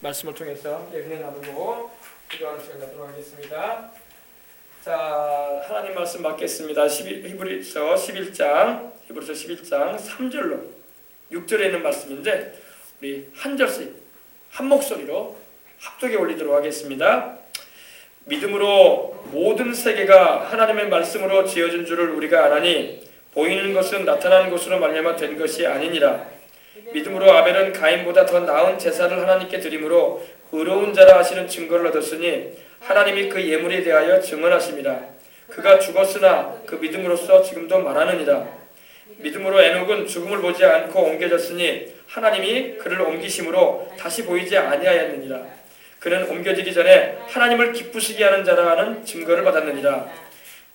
말씀을 통해서 은혜 나누고 기도하는 시간 갖도록 하겠습니다. 자, 하나님 말씀 받겠습니다. 히브리서 11장 3절로 6절에 있는 말씀인데 우리 한 절씩 한 목소리로 합독해 올리도록 하겠습니다. 믿음으로 모든 세계가 하나님의 말씀으로 지어진 줄을 우리가 아나니 보이는 것은 나타난 것으로 말미암아 된 것이 아니니라. 믿음으로 아벨은 가인보다 더 나은 제사를 하나님께 드림으로 의로운 자라 하시는 증거를 얻었으니 하나님이 그 예물에 대하여 증언하심이라. 그가 죽었으나 그 믿음으로써 지금도 말하느니라. 믿음으로 에녹은 죽음을 보지 않고 옮겨졌으니 하나님이 그를 옮기심으로 다시 보이지 아니하였느니라. 그는 옮겨지기 전에 하나님을 기쁘시게 하는 자라 하는 증거를 받았느니라.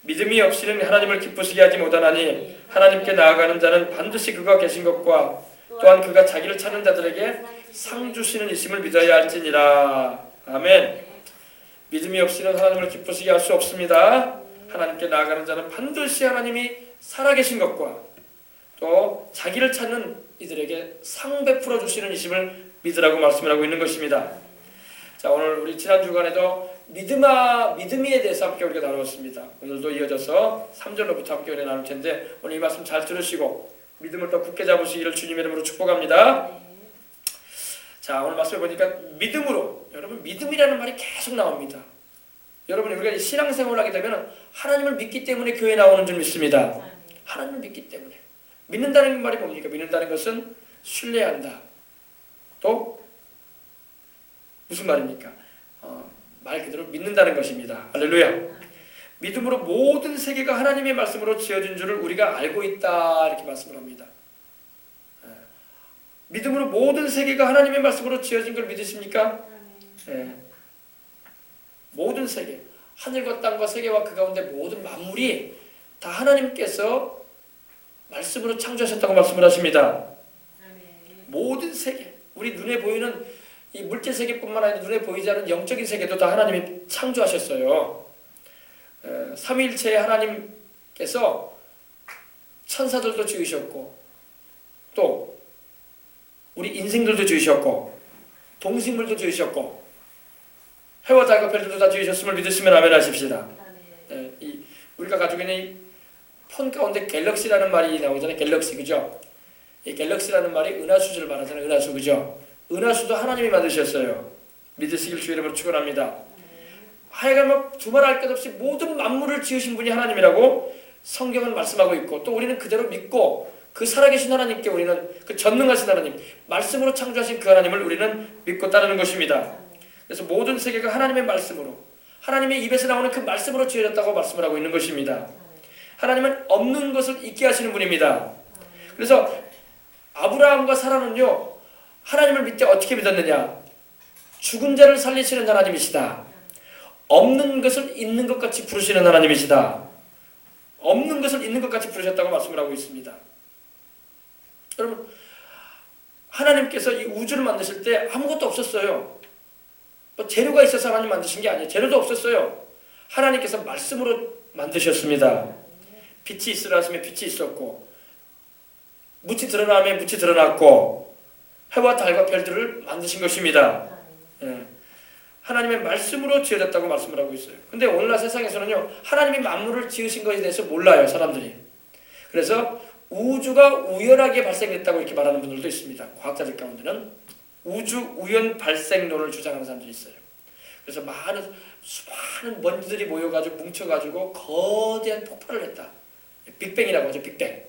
믿음이 없이는 하나님을 기쁘시게 하지 못하나니 하나님께 나아가는 자는 반드시 그가 계신 것과 또한 그가 자기를 찾는 자들에게 상 주시는 이심을 믿어야 할지니라. 아멘. 믿음이 없이는 하나님을 기쁘시게 할 수 없습니다. 하나님께 나아가는 자는 반드시 하나님이 살아계신 것과 또 자기를 찾는 이들에게 상 베풀어 주시는 이심을 믿으라고 말씀을 하고 있는 것입니다. 자, 오늘 우리 지난 주간에도 믿음이에 대해서 함께 우리가 나누었습니다. 오늘도 이어져서 3절로부터 함께 우리가 나눌 텐데 오늘 이 말씀 잘 들으시고 믿음을 더 굳게 잡으시기를 주님의 이름으로 축복합니다. 자, 오늘 말씀을 보니까 믿음으로, 여러분 믿음이라는 말이 계속 나옵니다. 여러분 우리가 신앙생활을 하게 되면 하나님을 믿기 때문에 교회에 나오는 줄 믿습니다. 하나님을 믿기 때문에. 믿는다는 말이 뭡니까? 믿는다는 것은 신뢰한다. 또 무슨 말입니까? 말 그대로 믿는다는 것입니다. 할렐루야. 믿음으로 모든 세계가 하나님의 말씀으로 지어진 줄을 우리가 알고 있다 이렇게 말씀을 합니다. 믿음으로 모든 세계가 하나님의 말씀으로 지어진 걸 믿으십니까? 모든 세계, 하늘과 땅과 세계와 그 가운데 모든 만물이 다 하나님께서 말씀으로 창조하셨다고 말씀을 하십니다. 모든 세계, 우리 눈에 보이는 이 물질 세계뿐만 아니라 눈에 보이지 않는 영적인 세계도 다 하나님이 창조하셨어요. 삼위일체의 하나님께서 천사들도 지으셨고 또 우리 인생들도 지으셨고 동식물도 지으셨고 해와 달과 별들도 다 지으셨음을 믿으시면 아멘 하십시다. 우리가 가지고 있는 이 폰 가운데 갤럭시라는 말이 나오잖아요. 갤럭시, 그죠? 이 갤럭시라는 말이 은하수를 말하잖아요. 은하수, 그죠? 은하수도 하나님이 만드셨어요. 믿으시길 주의 이름으로 축원합니다. 하여간 두말 할 것 없이 모든 만물을 지으신 분이 하나님이라고 성경은 말씀하고 있고 또 우리는 그대로 믿고 그 살아계신 하나님께 우리는 그 전능하신 하나님, 말씀으로 창조하신 그 하나님을 우리는 믿고 따르는 것입니다. 그래서 모든 세계가 하나님의 말씀으로, 하나님의 입에서 나오는 그 말씀으로 지어졌다고 말씀을 하고 있는 것입니다. 하나님은 없는 것을 있게 하시는 분입니다. 그래서 아브라함과 사라는요, 하나님을 믿지 어떻게 믿었느냐? 죽은 자를 살리시는 하나님이시다. 없는 것을 있는 것 같이 부르시는 하나님이시다. 없는 것을 있는 것 같이 부르셨다고 말씀을 하고 있습니다. 여러분, 하나님께서 이 우주를 만드실 때 아무것도 없었어요. 뭐 재료가 있어서 하나님 만드신 게 아니에요. 재료도 없었어요. 하나님께서 말씀으로 만드셨습니다. 빛이 있으라 하시면 빛이 있었고 묻이 드러나면 묻이 드러났고 해와 달과 별들을 만드신 것입니다. 하나님의 말씀으로 지어졌다고 말씀을 하고 있어요. 근데 오늘날 세상에서는요, 하나님이 만물을 지으신 것에 대해서 몰라요, 사람들이. 그래서 우주가 우연하게 발생됐다고 이렇게 말하는 분들도 있습니다. 과학자들 가운데는 우주 우연 발생론을 주장하는 사람들이 있어요. 그래서 수많은 먼지들이 모여가지고 뭉쳐가지고 거대한 폭발을 했다. 빅뱅이라고 하죠, 빅뱅.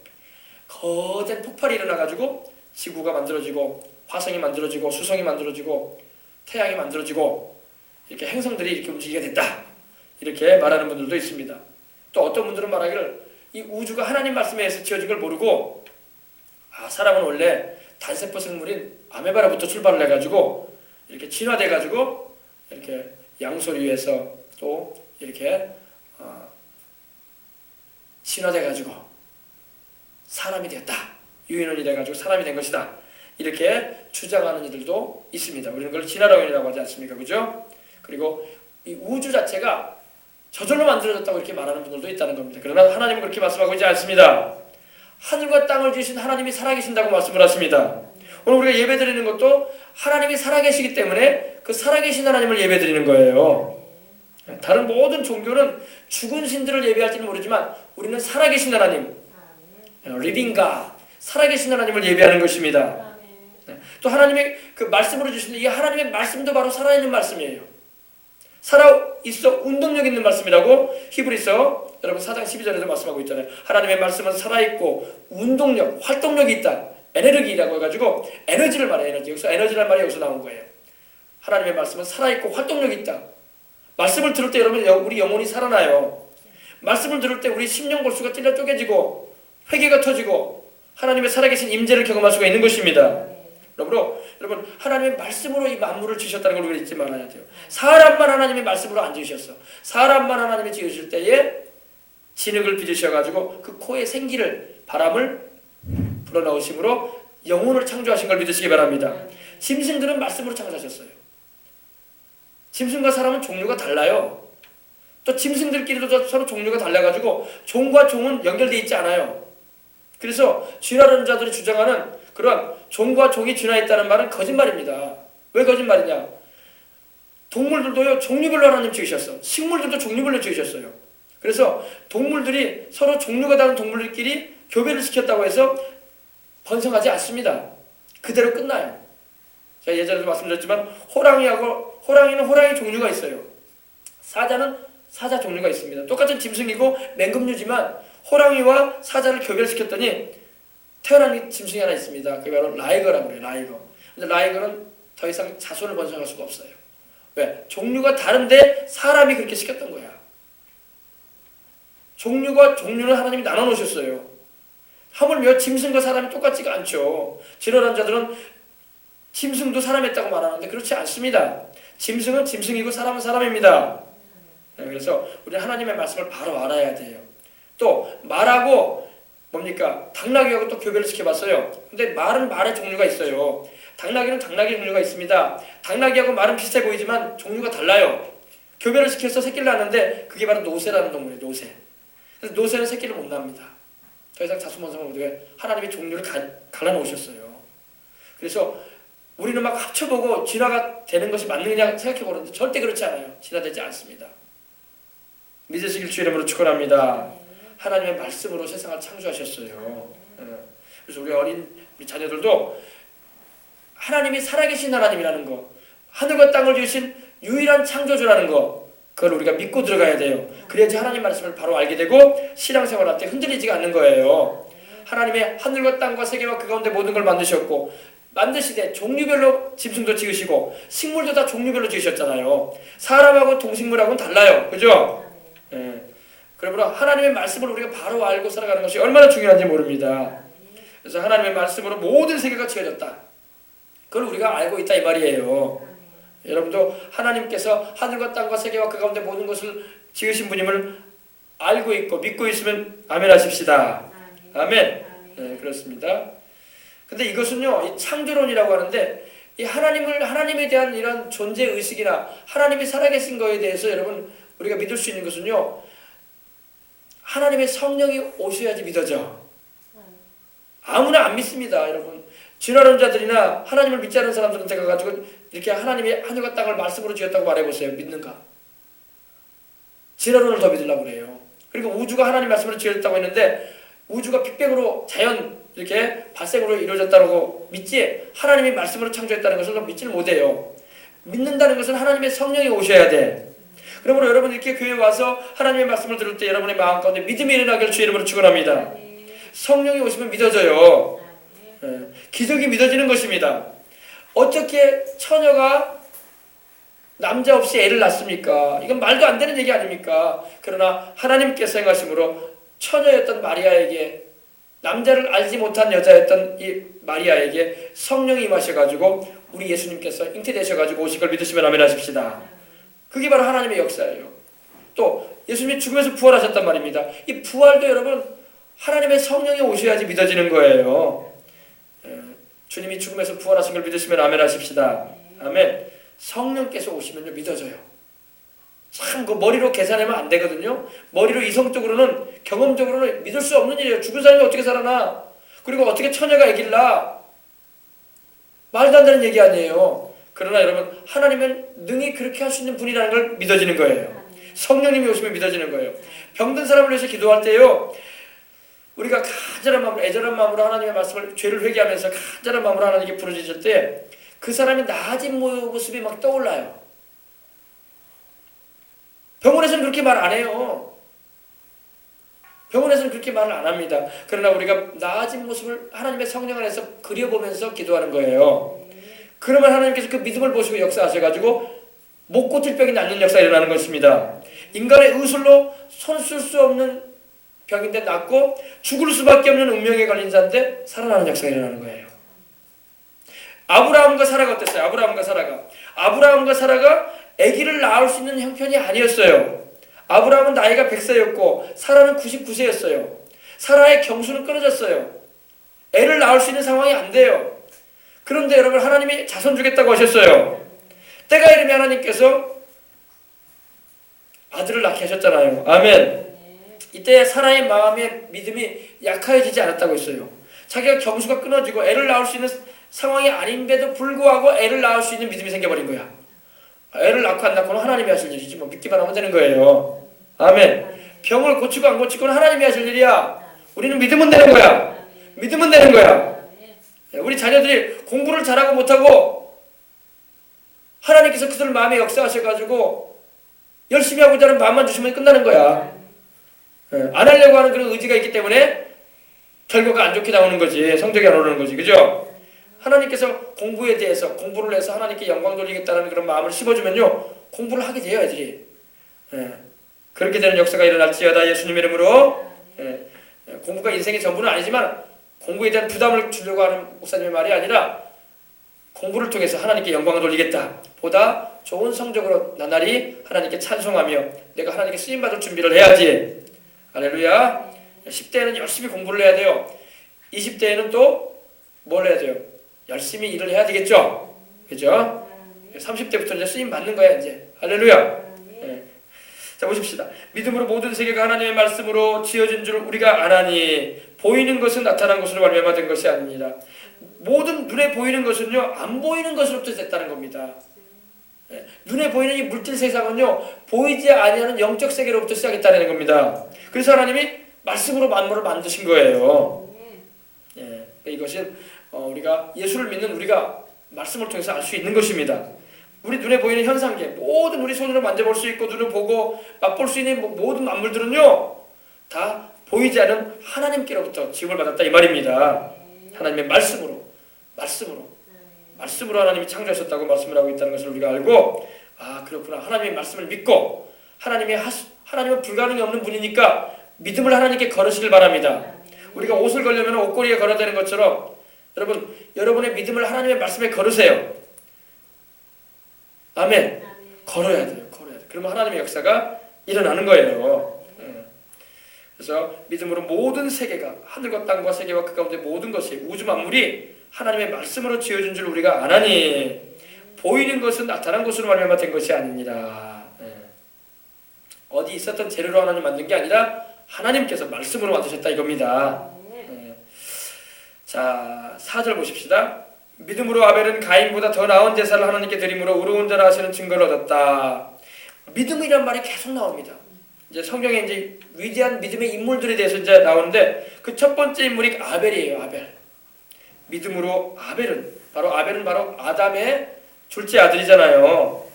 거대한 폭발이 일어나가지고 지구가 만들어지고 화성이 만들어지고 수성이 만들어지고 태양이 만들어지고 이렇게 행성들이 이렇게 움직이게 됐다. 이렇게 말하는 분들도 있습니다. 또 어떤 분들은 말하기를 이 우주가 하나님 말씀에 의해서 지어진 걸 모르고 사람은 원래 단세포 생물인 아메바로부터 출발을 해가지고 이렇게 진화돼가지고 이렇게 양서류에서 또 이렇게 진화돼가지고 사람이 되었다. 유인원이 돼가지고 사람이 된 것이다. 이렇게 주장하는 이들도 있습니다. 우리는 그걸 진화론이라고 하지 않습니까? 그죠? 그리고 이 우주 자체가 저절로 만들어졌다고 이렇게 말하는 분들도 있다는 겁니다. 그러나 하나님은 그렇게 말씀하고 있지 않습니다. 하늘과 땅을 지으신 하나님이 살아계신다고 말씀을 하십니다. 오늘 우리가 예배드리는 것도 하나님이 살아계시기 때문에 그 살아계신 하나님을 예배드리는 거예요. 다른 모든 종교는 죽은 신들을 예배할지는 모르지만 우리는 살아계신 하나님, 리빙 갓, 살아계신 하나님을 예배하는 것입니다. 또 하나님의 그 말씀으로 주시는 이 하나님의 말씀도 바로 살아있는 말씀이에요. 살아있어 운동력 있는 말씀이라고 히브리서 여러분 4장 12절에도 말씀하고 있잖아요. 하나님의 말씀은 살아있고 운동력, 활동력이 있다. 에너지라고 해가지고 에너지를 말해요. 에너지. 여기서 에너지라는 말이 여기서 나온 거예요. 하나님의 말씀은 살아있고 활동력이 있다. 말씀을 들을 때 여러분 우리 영혼이 살아나요. 말씀을 들을 때 우리 심령 골수가 찔러 쪼개지고 회개가 터지고 하나님의 살아계신 임재를 경험할 수가 있는 것입니다. 여러분 하나님의 말씀으로 이 만물을 지으셨다는 걸 우리가 잊지 말아야 돼요. 사람만 하나님의 말씀으로 안 지으셨어. 사람만 하나님이 지으실 때에 진흙을 빚으셔가지고 그 코에 생기를 바람을 불어넣으심으로 영혼을 창조하신 걸 믿으시기 바랍니다. 짐승들은 말씀으로 창조하셨어요. 짐승과 사람은 종류가 달라요. 또 짐승들끼리도 서로 종류가 달라가지고 종과 종은 연결되어 있지 않아요. 그래서 진화론 자들이 주장하는 그런 종과 종이 진화했다는 말은 거짓말입니다. 왜 거짓말이냐? 동물들도요 종류별로 하나님 지으셨어. 식물들도 종류별로 지으셨어요. 그래서 동물들이 서로 종류가 다른 동물들끼리 교배를 시켰다고 해서 번성하지 않습니다. 그대로 끝나요. 제가 예전에도 말씀드렸지만 호랑이는 호랑이 종류가 있어요. 사자는 사자 종류가 있습니다. 똑같은 짐승이고 맹금류지만 호랑이와 사자를 교배시켰더니 태어난 짐승이 하나 있습니다. 그게 바로 라이거라고 그래요. 라이거. 근데 라이거는 더 이상 자손을 번성할 수가 없어요. 왜? 종류가 다른데 사람이 그렇게 시켰던 거야. 종류는 하나님이 나눠 놓으셨어요. 하물며 짐승과 사람이 똑같지가 않죠. 진화론 자들은 짐승도 사람했다고 말하는데 그렇지 않습니다. 짐승은 짐승이고 사람은 사람입니다. 그래서 우리 하나님의 말씀을 바로 알아야 돼요. 또 말하고 뭡니까? 당나귀하고 또 교배를 시켜봤어요. 근데 말은 말의 종류가 있어요. 당나귀는 당나귀 종류가 있습니다. 당나귀하고 말은 비슷해 보이지만 종류가 달라요. 교배를 시켜서 새끼를 낳는데 그게 바로 노새라는 동물이에요. 노새. 그래서 노새는 새끼를 못 낳습니다. 더 이상 자수번성을 못하게 하나님의 종류를 갈라놓으셨어요. 그래서 우리는 막 합쳐보고 진화가 되는 것이 맞느냐 생각해보는데 절대 그렇지 않아요. 진화되지 않습니다. 믿으시길 주의 이름으로 축원합니다. 하나님의 말씀으로 세상을 창조하셨어요. 그래서 우리 자녀들도 하나님이 살아계신 하나님이라는 거, 하늘과 땅을 지으신 유일한 창조주라는 거, 그걸 우리가 믿고 들어가야 돼요. 그래야지 하나님 말씀을 바로 알게 되고 신앙생활할 때 흔들리지가 않는 거예요. 하나님의 하늘과 땅과 세계와 그 가운데 모든 걸 만드셨고 만드시되 종류별로 짐승도 지으시고 식물도 다 종류별로 지으셨잖아요. 사람하고 동식물하고는 달라요. 그죠? 그러므로 하나님의 말씀을 우리가 바로 알고 살아가는 것이 얼마나 중요한지 모릅니다. 그래서 하나님의 말씀으로 모든 세계가 지어졌다. 그걸 우리가 알고 있다 이 말이에요. 여러분도 하나님께서 하늘과 땅과 세계와 그 가운데 모든 것을 지으신 분임을 알고 있고 믿고 있으면 아멘 하십시다. 아멘. 네, 그렇습니다. 근데 이것은요, 이 창조론이라고 하는데 이 하나님에 대한 이런 존재 의식이나 하나님이 살아계신 거에 대해서 여러분 우리가 믿을 수 있는 것은요, 하나님의 성령이 오셔야지 믿어져. 아무나 안 믿습니다, 여러분. 진화론자들이나 하나님을 믿지 않는 사람들한테 가가지고 이렇게 하나님이 하늘과 땅을 말씀으로 지었다고 말해보세요. 믿는가? 진화론을 더 믿으려고 그래요. 그리고 우주가 하나님 말씀으로 지었다고 했는데 우주가 빅뱅으로 자연 이렇게 발생으로 이루어졌다고 믿지 하나님이 말씀으로 창조했다는 것을 믿지를 못해요. 믿는다는 것은 하나님의 성령이 오셔야 돼. 그러므로 여러분 이렇게 교회에 와서 하나님의 말씀을 들을 때 여러분의 마음 가운데 믿음이 일어나기를 주의 이름으로 축원합니다. 성령이 오시면 믿어져요. 기적이 믿어지는 것입니다. 어떻게 처녀가 남자 없이 애를 낳습니까? 이건 말도 안 되는 얘기 아닙니까? 그러나 하나님께서 행하심으로 처녀였던 마리아에게 남자를 알지 못한 여자였던 이 마리아에게 성령이 임하셔가지고 우리 예수님께서 잉태되셔가지고 오신 걸 믿으시면 아멘 하십시다. 그게 바로 하나님의 역사예요. 또 예수님이 죽음에서 부활하셨단 말입니다. 이 부활도 여러분 하나님의 성령이 오셔야지 믿어지는 거예요. 주님이 죽음에서 부활하신 걸 믿으시면 아멘 하십시다. 아멘. 성령께서 오시면요 믿어져요. 참 그 머리로 계산하면 안 되거든요. 머리로 이성적으로는 경험적으로는 믿을 수 없는 일이에요. 죽은 사람이 어떻게 살아나? 그리고 어떻게 처녀가 아기를 낳아? 말도 안 되는 얘기 아니에요. 그러나 여러분, 하나님은 능히 그렇게 할 수 있는 분이라는 걸 믿어지는 거예요. 성령님이 오시면 믿어지는 거예요. 병든 사람을 위해서 기도할 때요, 우리가 간절한 마음으로, 애절한 마음으로 하나님의 말씀을, 죄를 회개하면서 간절한 마음으로 하나님께 부르짖을 때 그 사람의 나아진 모습이 막 떠올라요. 병원에서는 그렇게 말 안 해요. 병원에서는 그렇게 말을 안 합니다. 그러나 우리가 나아진 모습을 하나님의 성령 안에서 그려보면서 기도하는 거예요. 그러면 하나님께서 그 믿음을 보시고 역사하셔가지고 못 고칠 병이 낫는 역사가 일어나는 것입니다. 인간의 의술로 손 쓸 수 없는 병인데 낫고 죽을 수밖에 없는 운명에 걸린 자인데 살아나는 역사가 일어나는 거예요. 아브라함과 사라가 어땠어요? 아브라함과 사라가 아기를 낳을 수 있는 형편이 아니었어요. 아브라함은 나이가 100세였고 사라는 99세였어요. 사라의 경수는 끊어졌어요. 애를 낳을 수 있는 상황이 안 돼요. 그런데 여러분, 하나님이 자손 주겠다고 하셨어요. 때가 이르면 하나님께서 아들을 낳게 하셨잖아요. 아멘. 이때 사라의 마음의 믿음이 약해지지 않았다고 했어요. 자기가 경수가 끊어지고 애를 낳을 수 있는 상황이 아닌데도 불구하고 애를 낳을 수 있는 믿음이 생겨버린 거야. 애를 낳고 안 낳고는 하나님이 하실 일이지 뭐 믿기만 하면 되는 거예요. 아멘. 병을 고치고 안 고치고는 하나님이 하실 일이야. 우리는 믿으면 되는 거야. 믿으면 되는 거야. 우리 자녀들이 공부를 잘하고 못하고 하나님께서 그들 마음에 역사하셔가지고 열심히 하고자 하는 마음만 주시면 끝나는 거야. 안 하려고 하는 그런 의지가 있기 때문에 결과가 안 좋게 나오는 거지. 성적이 안 오르는 거지. 그죠? 하나님께서 공부에 대해서, 공부를 해서 하나님께 영광 돌리겠다는 그런 마음을 심어주면요, 공부를 하게 돼요, 애들이. 그렇게 되는 역사가 일어날지어다. 예수님 이름으로. 공부가 인생의 전부는 아니지만 공부에 대한 부담을 주려고 하는 목사님의 말이 아니라 공부를 통해서 하나님께 영광을 돌리겠다. 보다 좋은 성적으로 나날이 하나님께 찬송하며 내가 하나님께 쓰임받을 준비를 해야지. 할렐루야. 10대에는 열심히 공부를 해야 돼요. 20대에는 또 뭘 해야 돼요? 열심히 일을 해야 되겠죠? 그죠? 30대부터 이제 쓰임 받는 거야, 이제. 할렐루야. 네. 자, 보십시다. 믿음으로 모든 세계가 하나님의 말씀으로 지어진 줄 우리가 아나니 보이는 것은 나타난 것으로 말미암아 된 것이 아닙니다. 모든 눈에 보이는 것은요, 안 보이는 것으로부터 됐다는 겁니다. 네. 눈에 보이는 이 물질 세상은요, 보이지 아니하는 영적 세계로부터 시작했다는 겁니다. 그래서 하나님이 말씀으로 만물을 만드신 거예요. 네. 이것은 우리가 예수를 믿는 우리가 말씀을 통해서 알 수 있는 것입니다. 우리 눈에 보이는 현상계, 모든 우리 손으로 만져볼 수 있고 눈을 보고 맛볼 수 있는 모든 만물들은요, 다 보이지 않은 하나님께로부터 지음을 받았다 이 말입니다. 하나님의 말씀으로 하나님이 창조하셨다고 말씀을 하고 있다는 것을 우리가 알고, 아, 그렇구나. 하나님의 말씀을 믿고 하나님은 불가능이 없는 분이니까 믿음을 하나님께 걸으시길 바랍니다. 우리가 옷을 걸려면 옷걸이에 걸어야 되는 것처럼 여러분의 믿음을 하나님의 말씀에 걸으세요. 아멘. 걸어야 돼요. 그러면 하나님의 역사가 일어나는 거예요. 그래서 믿음으로 모든 세계가, 하늘과 땅과 세계와 그 가운데 모든 것이, 우주 만물이 하나님의 말씀으로 지어진 줄 우리가 아나니 보이는 것은 나타난 것으로 말미암아 된 것이 아니니라. 어디 있었던 재료로 하나님 만든 게 아니라 하나님께서 말씀으로 만드셨다 이겁니다. 자, 4절 보십시다. 믿음으로 아벨은 가인보다 더 나은 제사를 하나님께 드림으로 의로운 자라 하시는 증거를 얻었다. 믿음이란 말이 계속 나옵니다. 이제 성경에 이제 위대한 믿음의 인물들에 대해서 이제 나오는데 그 첫 번째 인물이 아벨이에요. 아벨. 믿음으로 아벨은 바로 아담의 둘째 아들이잖아요.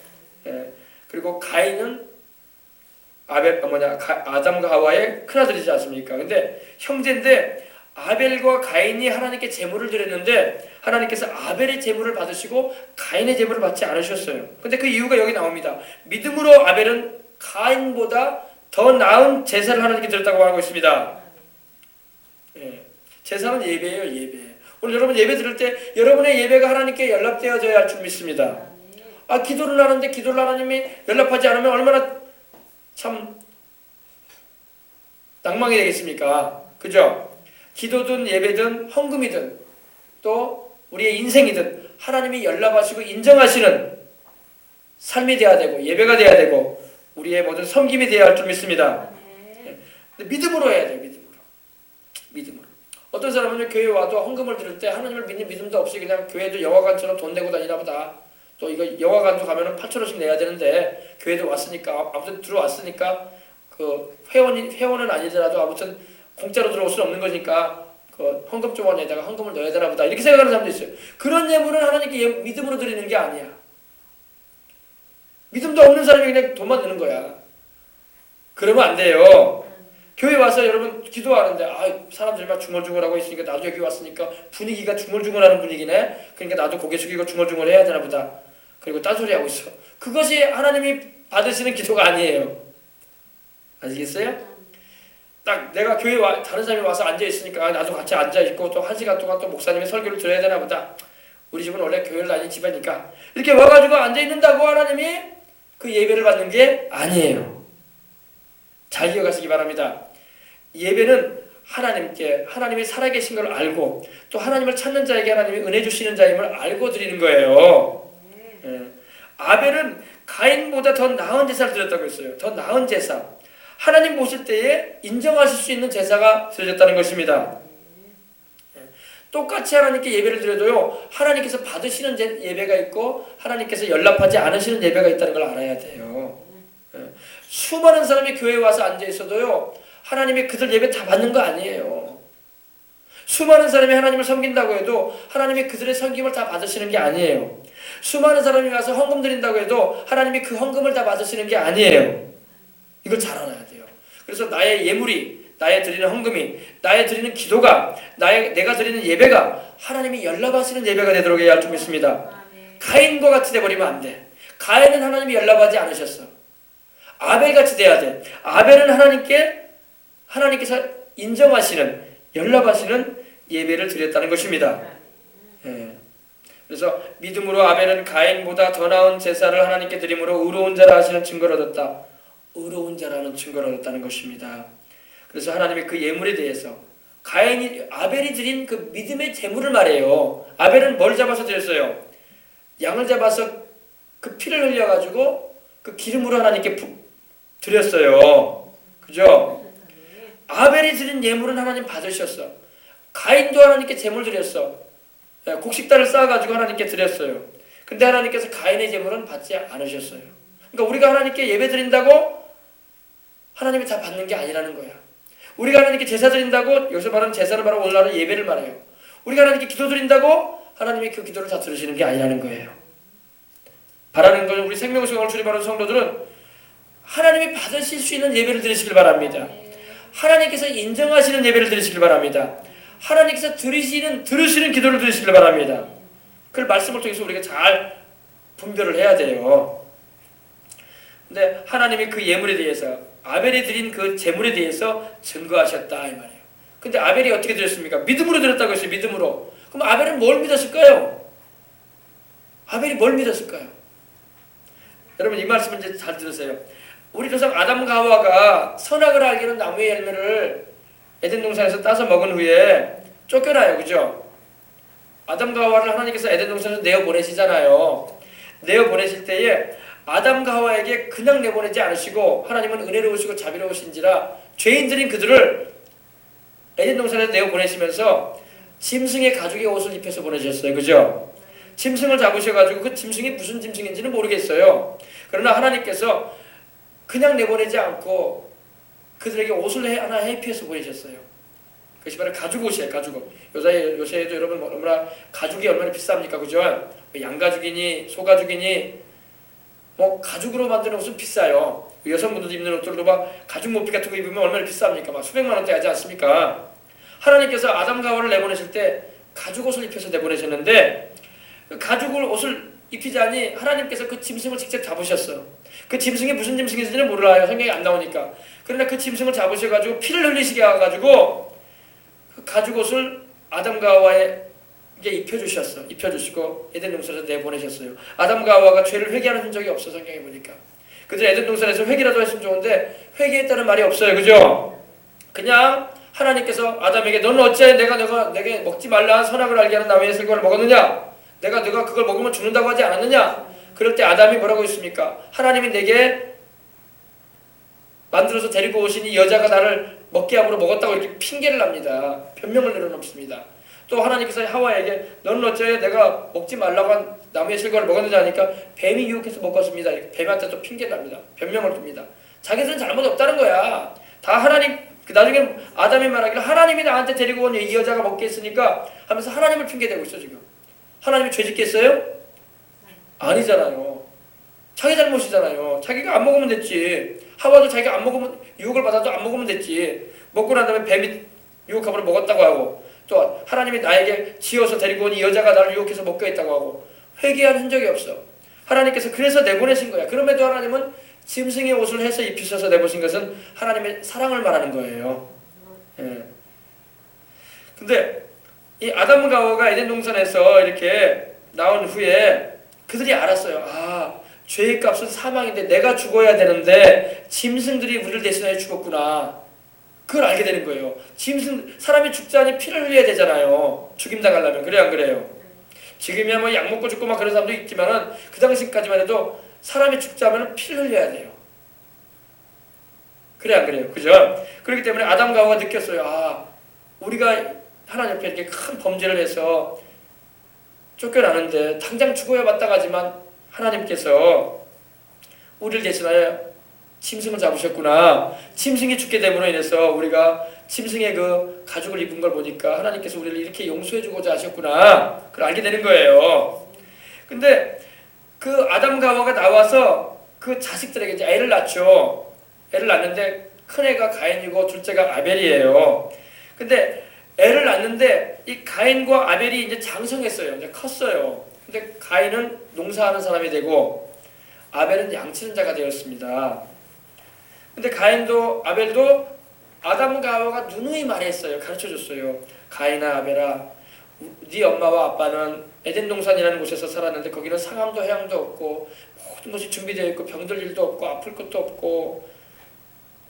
그리고 가인은 아담과 하와의 큰아들이지 않습니까? 근데 형제인데 아벨과 가인이 하나님께 제물을 드렸는데 하나님께서 아벨의 제물을 받으시고 가인의 제물을 받지 않으셨어요. 근데 그 이유가 여기 나옵니다. 믿음으로 아벨은 가인보다 더 나은 제사를 하나님께 드렸다고 하고 있습니다. 제사는 예배예요, 예배. 오늘 여러분 예배 드릴 때 여러분의 예배가 하나님께 연락되어져야 할 줄 믿습니다. 기도를 하는데 기도를 하나님이 연락하지 않으면 얼마나 참 낭망이 되겠습니까? 그죠? 기도든 예배든 헌금이든 또 우리의 인생이든 하나님이 연락하시고 인정하시는 삶이 돼야 되고 예배가 돼야 되고 우리의 모든 섬김이 돼야 할 줄 믿습니다. 근데 믿음으로 해야 돼요. 믿음으로. 어떤 사람은 교회 와도 헌금을 드릴 때 하나님을 믿는 믿음도 없이 그냥 교회도 영화관처럼 돈 내고 다니나 보다. 또 이거 영화관도 가면은 8,000원씩 내야 되는데 교회도 왔으니까 아무튼 들어왔으니까 그 회원은 아니더라도 아무튼 공짜로 들어올 수는 없는 거니까 그 헌금 조원에다가 헌금을 넣어야 되나 보다. 이렇게 생각하는 사람도 있어요. 그런 예물은 하나님께 믿음으로 드리는 게 아니야. 믿음도 없는 사람이 그냥 돈만 내는 거야. 그러면 안 돼요. 교회 와서 여러분 기도하는데 사람들이 막 중얼중얼하고 있으니까 나도 여기 왔으니까 분위기가 중얼중얼하는 분위기네. 그러니까 나도 고개 숙이고 중얼중얼 해야 되나 보다. 그리고 딴소리하고 있어. 그것이 하나님이 받으시는 기도가 아니에요. 아시겠어요? 딱 내가 교회 다른 사람이 와서 앉아있으니까 나도 같이 앉아있고 또 1시간 동안 또 목사님의 설교를 들어야 되나 보다. 우리 집은 원래 교회를 다니는 집이니까 이렇게 와가지고 앉아있는다고 하나님이 그 예배를 받는 게 아니에요. 잘 기억하시기 바랍니다. 예배는 하나님이 살아계신 걸 알고 또 하나님을 찾는 자에게 하나님이 은혜 주시는 자임을 알고 드리는 거예요. 아벨은 가인보다 더 나은 제사를 드렸다고 했어요. 더 나은 제사. 하나님 보실 때에 인정하실 수 있는 제사가 드려졌다는 것입니다. 똑같이 하나님께 예배를 드려도요, 하나님께서 받으시는 예배가 있고 하나님께서 연락하지 않으시는 예배가 있다는 걸 알아야 돼요. 수많은 사람이 교회에 와서 앉아 있어도요, 하나님이 그들 예배 다 받는 거 아니에요. 수많은 사람이 하나님을 섬긴다고 해도 하나님이 그들의 섬김을 다 받으시는 게 아니에요. 수많은 사람이 와서 헌금 드린다고 해도 하나님이 그 헌금을 다 받으시는 게 아니에요. 이걸 잘 알아야 돼요. 그래서 나의 예물이, 나의 드리는 헌금이, 나의 드리는 기도가, 내가 드리는 예배가 하나님이 연락하시는 예배가 되도록 해야 할 줄 믿습니다. 가인과 같이 돼버리면 안 돼. 가인은 하나님이 연락하지 않으셨어. 아벨같이 돼야 돼. 아벨은 하나님께서 인정하시는, 연락하시는 예배를 드렸다는 것입니다. 그래서 믿음으로 아벨은 가인보다 더 나은 제사를 하나님께 드림으로 의로운 자라 하시는 증거를 얻었다. 의로운 자라는 증거를 얻었다는 것입니다. 그래서 하나님의 그 예물에 대해서 아벨이 드린 그 믿음의 제물을 말해요. 아벨은 뭘 잡아서 드렸어요? 양을 잡아서 그 피를 흘려가지고 그 기름으로 하나님께 드렸어요. 그죠? 아벨이 드린 예물은 하나님 받으셨어. 가인도 하나님께 제물 드렸어. 곡식단을 쌓아가지고 하나님께 드렸어요. 근데 하나님께서 가인의 제물은 받지 않으셨어요. 그러니까 우리가 하나님께 예배 드린다고 하나님이 다 받는 게 아니라는 거야. 우리가 하나님께 제사 드린다고, 여기서 말하는 제사를 말하고 오늘날은 예배를 말해요. 우리가 하나님께 기도 드린다고 하나님이 그 기도를 다 들으시는 게 아니라는 거예요. 바라는 건 우리 생명수강을 출입하는 성도들은 하나님이 받으실 수 있는 예배를 드리시길 바랍니다. 하나님께서 인정하시는 예배를 드리시길 바랍니다. 하나님께서 들으시는 기도를 드리시길 바랍니다. 그 말씀을 통해서 우리가 잘 분별을 해야 돼요. 근데 하나님이 그 예물에 대해서, 아벨이 드린 그 제물에 대해서 증거하셨다 이 말이에요. 근데 아벨이 어떻게 드렸습니까? 믿음으로 드렸다고 했어요. 믿음으로. 그럼 아벨은 뭘 믿었을까요? 아벨이 뭘 믿었을까요? 여러분 이 말씀을 이제 잘 들으세요. 우리 조상 아담과 하와가 선악을 알기는 나무의 열매를 에덴 동산에서 따서 먹은 후에 쫓겨나요. 그죠? 아담과 하와를 하나님께서 에덴 동산에서 내어보내시잖아요. 내어보내실 때에 아담과 하와에게 그냥 내보내지 않으시고 하나님은 은혜로우시고 자비로우신지라 죄인들인 그들을 에덴 동산에서 내어보내시면서 짐승의 가죽의 옷을 입혀서 보내셨어요. 그죠? 짐승을 잡으셔가지고 그 짐승이 무슨 짐승인지는 모르겠어요. 그러나 하나님께서 그냥 내보내지 않고 그들에게 옷을 하나 입혀서 보내셨어요. 그것이 바로 가죽옷이에요. 가죽옷. 요새에도 여러분 너무나 가죽이 얼마나 비쌉니까? 그죠? 양가죽이니 소가죽이니 뭐 가죽으로 만드는 옷은 비싸요. 여성분들 입는 옷들도 막 가죽 모피 같은 거 입으면 얼마나 비쌉니까? 막 수백만 원대 하지 않습니까? 하나님께서 아담과 하와를 내보내실 때 가죽옷을 입혀서 내보내셨는데 그 옷을 입히자니 하나님께서 그 짐승을 직접 잡으셨어. 그 짐승이 무슨 짐승인지는 몰라요. 성경이 안 나오니까. 그러나 그 짐승을 잡으셔가지고 피를 흘리시게 해가지고 그 가죽옷을 아담과 하와에게 입혀주시고 에덴 동산에서 내보내셨어요. 아담과 하와가 죄를 회개하는 흔적이 없어. 성경에 보니까. 그들 에덴 동산에서 회개라도 했으면 좋은데 회개했다는 말이 없어요. 그죠? 그냥 하나님께서 아담에게 너는 어찌하여 내게 먹지 말라 선악을 알게 하는 나무의 실과를 먹었느냐? 내가 그걸 먹으면 죽는다고 하지 않았느냐? 그럴 때 아담이 뭐라고 했습니까? 하나님이 내게 만들어서 데리고 오신 이 여자가 나를 먹게 함으로 먹었다고 이렇게 핑계를 납니다. 변명을 내려놓습니다. 또 하나님께서 하와에게 너는 어째 내가 먹지 말라고 한 나무의 실과를 먹었느냐 하니까 뱀이 유혹해서 먹었습니다. 이렇게 뱀한테 또 핑계를 납니다. 변명을 줍니다. 자기들은 잘못 없다는 거야. 다 하나님, 나중에 아담이 말하기를 하나님이 나한테 데리고 온 이 여자가 먹게 했으니까 하면서 하나님을 핑계대고 있어 지금. 하나님이 죄 짓겠어요? 아니잖아요. 자기 잘못이잖아요. 자기가 안 먹으면 됐지. 하와도 자기가 안 먹으면, 유혹을 받아도 안 먹으면 됐지. 먹고 난 다음에 뱀이 유혹함으로 먹었다고 하고, 또 하나님이 나에게 지어서 데리고 온 이 여자가 나를 유혹해서 먹게 했다고 하고, 회개한 흔적이 없어. 하나님께서 그래서 내보내신 거야. 그럼에도 하나님은 짐승의 옷을 해서 입히셔서 내보신 것은 하나님의 사랑을 말하는 거예요. 예. 근데 이 아담과 하와가 에덴 동산에서 이렇게 나온 후에 그들이 알았어요. 아, 죄의 값은 사망인데 내가 죽어야 되는데 짐승들이 우리를 대신하여 죽었구나. 그걸 알게 되는 거예요. 사람이 죽자니 피를 흘려야 되잖아요. 죽임당하려면. 그래 안 그래요? 지금이야 뭐 약 먹고 죽고 막 그런 사람도 있지만은 그 당시까지만 해도 사람이 죽자면 피를 흘려야 돼요. 그래 안 그래요? 그죠? 그렇기 때문에 아담과 하와가 느꼈어요. 아, 우리가 하나님 앞에 이렇게 큰 범죄를 해서 쫓겨나는데 당장 죽어야 마땅하지만 하나님께서 우리를 대신하여 짐승을 잡으셨구나. 짐승이 죽게 됨으로 인해서 우리가 짐승의 그 가죽을 입은 걸 보니까 하나님께서 우리를 이렇게 용서해주고자 하셨구나. 그걸 알게 되는 거예요. 근데 그 아담과 하와가 나와서 그 자식들에게 이제 애를 낳죠. 애를 낳는데 큰 애가 가인이고 둘째가 아벨이에요. 근데 애를 낳는데 이 가인과 아벨이 이제 장성했어요. 이제 컸어요. 근데 가인은 농사하는 사람이 되고 아벨은 양치는 자가 되었습니다. 근데 가인도 아벨도 아담과 하와가 누누이 말했어요. 가르쳐줬어요. 가인아 아벨아, 네 엄마와 아빠는 에덴 동산이라는 곳에서 살았는데 거기는 상함도 해양도 없고 모든 것이 준비되어 있고 병들 일도 없고 아플 것도 없고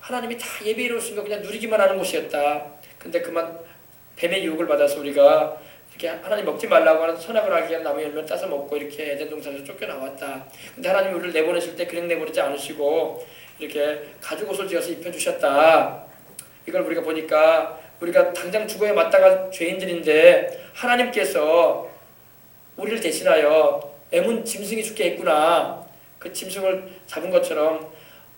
하나님이 다 예비해 놓으신 거 그냥 누리기만 하는 곳이었다. 근데 그만 뱀의 유혹을 받아서 우리가 이렇게 하나님 먹지 말라고 하는 선악을 알게 하는 나무 열매 따서 먹고 이렇게 에덴 동산에서 쫓겨나왔다. 근데 하나님이 우리를 내보내실 때 그냥 내버리지 않으시고 이렇게 가죽 옷을 지어서 입혀주셨다. 이걸 우리가 보니까 우리가 당장 죽어야 마땅한 죄인들인데 하나님께서 우리를 대신하여 애문 짐승이 죽게 했구나. 그 짐승을 잡은 것처럼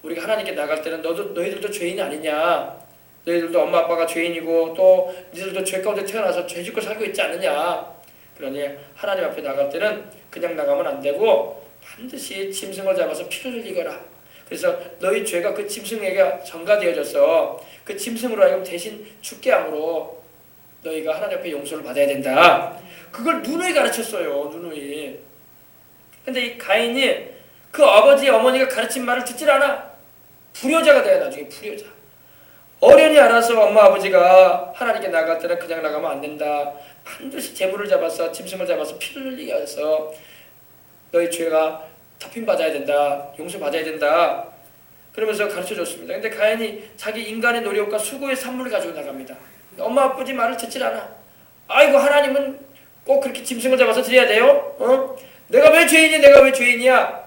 우리가 하나님께 나갈 때는 너희들도 죄인이 아니냐. 너희들도 엄마 아빠가 죄인이고 또 너희들도 죄 가운데 태어나서 죄 짓고 살고 있지 않느냐. 그러니 하나님 앞에 나갈 때는 그냥 나가면 안 되고 반드시 짐승을 잡아서 피를 흘리거라. 그래서 너희 죄가 그 짐승에게 전가되어져서 그 짐승으로 하여금 대신 죽게 함으로 너희가 하나님 앞에 용서를 받아야 된다. 그걸 누누이 가르쳤어요. 누누이. 근데 이 가인이 그 아버지 어머니가 가르친 말을 듣질 않아. 불효자가 돼요. 나중에 불효자. 어련히 알아서 엄마 아버지가 하나님께 나갈 때는 그냥 나가면 안 된다. 반드시 재물을 잡아서 짐승을 잡아서 피를 흘리게 해서 너희 죄가 덮임받아야 된다. 용서받아야 된다. 그러면서 가르쳐줬습니다. 근데 가인이 자기 인간의 노력과 수고의 산물을 가지고 나갑니다. 엄마 아버지 말을 듣질 않아. 아이고 하나님은 꼭 그렇게 짐승을 잡아서 드려야 돼요? 내가 왜 죄인이야? 내가 왜 죄인이야?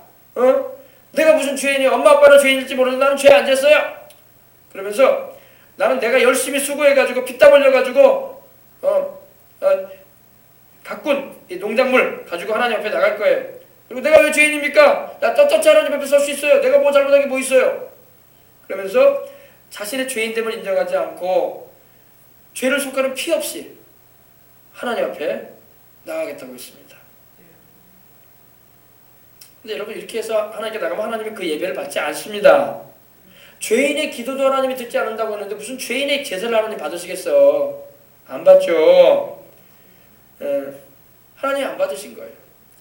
내가 무슨 죄인이야? 엄마 아빠는 죄인일지 모르는데 나는 죄 안 졌어요. 그러면서 나는 내가 열심히 수고해가지고 피땀 흘려가지고 가꾼 이 농작물 가지고 하나님 앞에 나갈 거예요. 그리고 내가 왜 죄인입니까? 나 떳떳이 하나님 앞에 설 수 있어요. 내가 뭐 잘못한 게 뭐 있어요? 그러면서 자신의 죄인됨을 인정하지 않고 죄를 속하는 피 없이 하나님 앞에 나가겠다고 했습니다. 근데 여러분 이렇게 해서 하나님께 나가면 하나님이 그 예배를 받지 않습니다. 죄인의 기도도 하나님이 듣지 않는다고 했는데 무슨 죄인의 제사를 하나님 받으시겠어? 안 받죠. 하나님 안 받으신 거예요.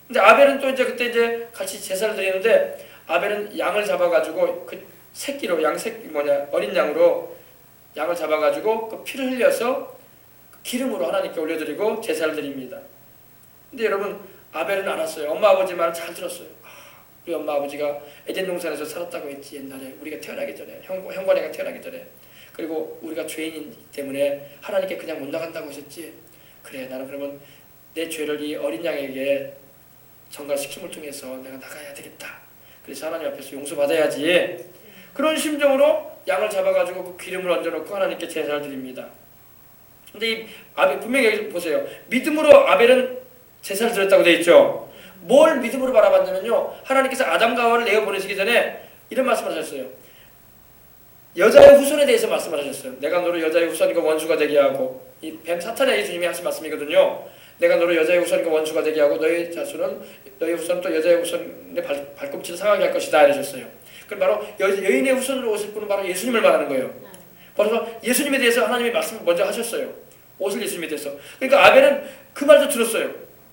근데 아벨은 또 이제 그때 이제 같이 제사를 드리는데 아벨은 양을 잡아가지고 그 새끼로 어린 양으로 양을 잡아가지고 그 피를 흘려서 기름으로 하나님께 올려드리고 제사를 드립니다. 근데 여러분 아벨은 알았어요. 엄마 아버지 말을 잘 들었어요. 우리 엄마 아버지가 에덴 동산에서 살았다고 했지 옛날에 우리가 태어나기 전에 형관이가 태어나기 전에. 그리고 우리가 죄인이기 때문에 하나님께 그냥 못 나간다고 하셨지. 그래 나는 그러면 내 죄를 이 어린 양에게 전가시킴을 통해서 내가 나가야 되겠다. 그래서 하나님 앞에서 용서받아야지. 그런 심정으로 양을 잡아가지고 그 기름을 얹어놓고 하나님께 제사를 드립니다. 근데 이 아벨, 분명히 여기 보세요. 믿음으로 아벨은 제사를 드렸다고 되어 있죠. 뭘 믿음으로 바라봤냐면요, 하나님께서 아담과 하와를 내어 보내시기 전에 이런 말씀을 하셨어요. 여자의 후손에 대해서 말씀을 하셨어요. 내가 너를 여자의 후손과 원수가 되게 하고, 이 뱀 사탄의 예수님이 하신 말씀이거든요. 내가 너를 여자의 후손과 원수가 되게 하고 너의 자손은 너의 후손은 또 여자의 후손의 발꿈치를 상하게 할 것이다 이러셨어요. 그럼 바로 여인의 후손으로 오실 분은 바로 예수님을 말하는 거예요. 그래서 예수님에 대해서 하나님이 말씀을 먼저 하셨어요. 오실 예수님에 대해서. 그러니까 아벨은 그 말도 들었어요.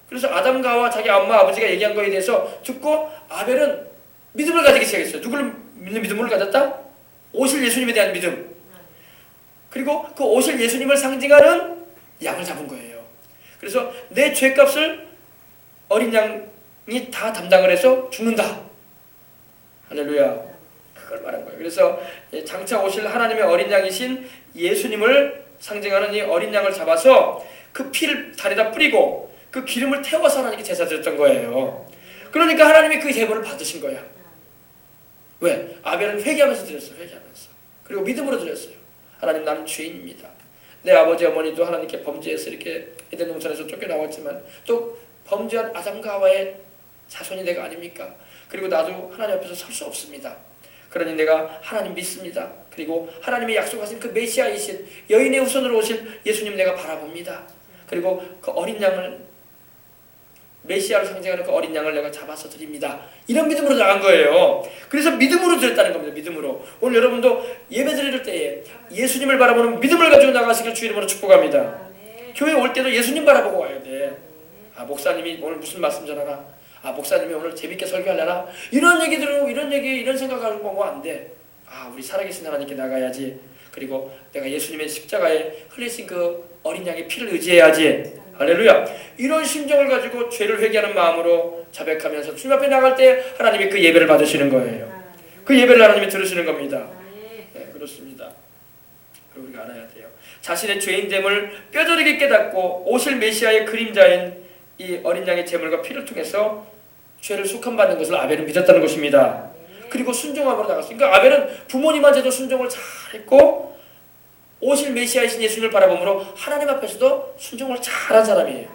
그래서 아담과 하와 자기 엄마 아버지가 얘기한 거에 대해서 듣고 아벨은 믿음을 가지기 시작했어요. 누구를 믿는 믿음을 가졌다? 오실 예수님에 대한 믿음. 그리고 그 오실 예수님을 상징하는 양을 잡은 거예요. 그래서 내 죄값을 어린 양이 다 담당을 해서 죽는다. 할렐루야. 그걸 말한 거예요. 그래서 장차 오실 하나님의 어린 양이신 예수님을 상징하는 이 어린 양을 잡아서 그 피를 다리다 뿌리고 그 기름을 태워서 하나님께 제사 드렸던 거예요. 그러니까 하나님이 그 제물을 받으신 거야. 왜? 아벨은 회개하면서 드렸어요. 회개하면서. 그리고 믿음으로 드렸어요. 하나님, 나는 죄인입니다. 내 아버지 어머니도 하나님께 범죄해서 이렇게 에덴 동산에서 쫓겨나왔지만 또 범죄한 아담과 하와의 자손이 내가 아닙니까? 그리고 나도 하나님 앞에서 설 수 없습니다. 그러니 내가 하나님 믿습니다. 그리고 하나님이 약속하신 그 메시아이신 여인의 후손으로 오실 예수님 내가 바라봅니다. 그리고 그 어린 양을, 메시아를 상징하는 그 어린 양을 내가 잡아서 드립니다. 이런 믿음으로 나간 거예요. 그래서 믿음으로 드렸다는 겁니다. 믿음으로. 오늘 여러분도 예배 드릴 때에 예수님을 바라보는 믿음을 가지고 나가시길 주 이름으로 축복합니다. 교회 올 때도 예수님 바라보고 와야 돼. 아, 목사님이 오늘 무슨 말씀 전하나? 아, 목사님이 오늘 재밌게 설교하려나? 이런 얘기 들으고 이런 생각하는 거 안 돼. 아, 우리 살아계신 하나님께 나가야지. 그리고 내가 예수님의 십자가에 흘리신 그 어린 양의 피를 의지해야지. 할렐루야. 이런 심정을 가지고 죄를 회개하는 마음으로 자백하면서 주님 앞에 나갈 때 하나님이 그 예배를 받으시는 거예요. 그 예배를 하나님이 들으시는 겁니다. 네, 그렇습니다. 그리고 우리가 알아야 돼요. 자신의 죄인됨을 뼈저리게 깨닫고 오실 메시아의 그림자인 이 어린 양의 제물과 피를 통해서 죄를 속함받는 것을 아벨은 믿었다는 것입니다. 그리고 순종함으로 나갔어요. 그러니까 아벨은 부모님한테도 순종을 잘했고 오실 메시아이신 예수님을 바라보므로 하나님 앞에서도 순종을 잘한 사람이에요.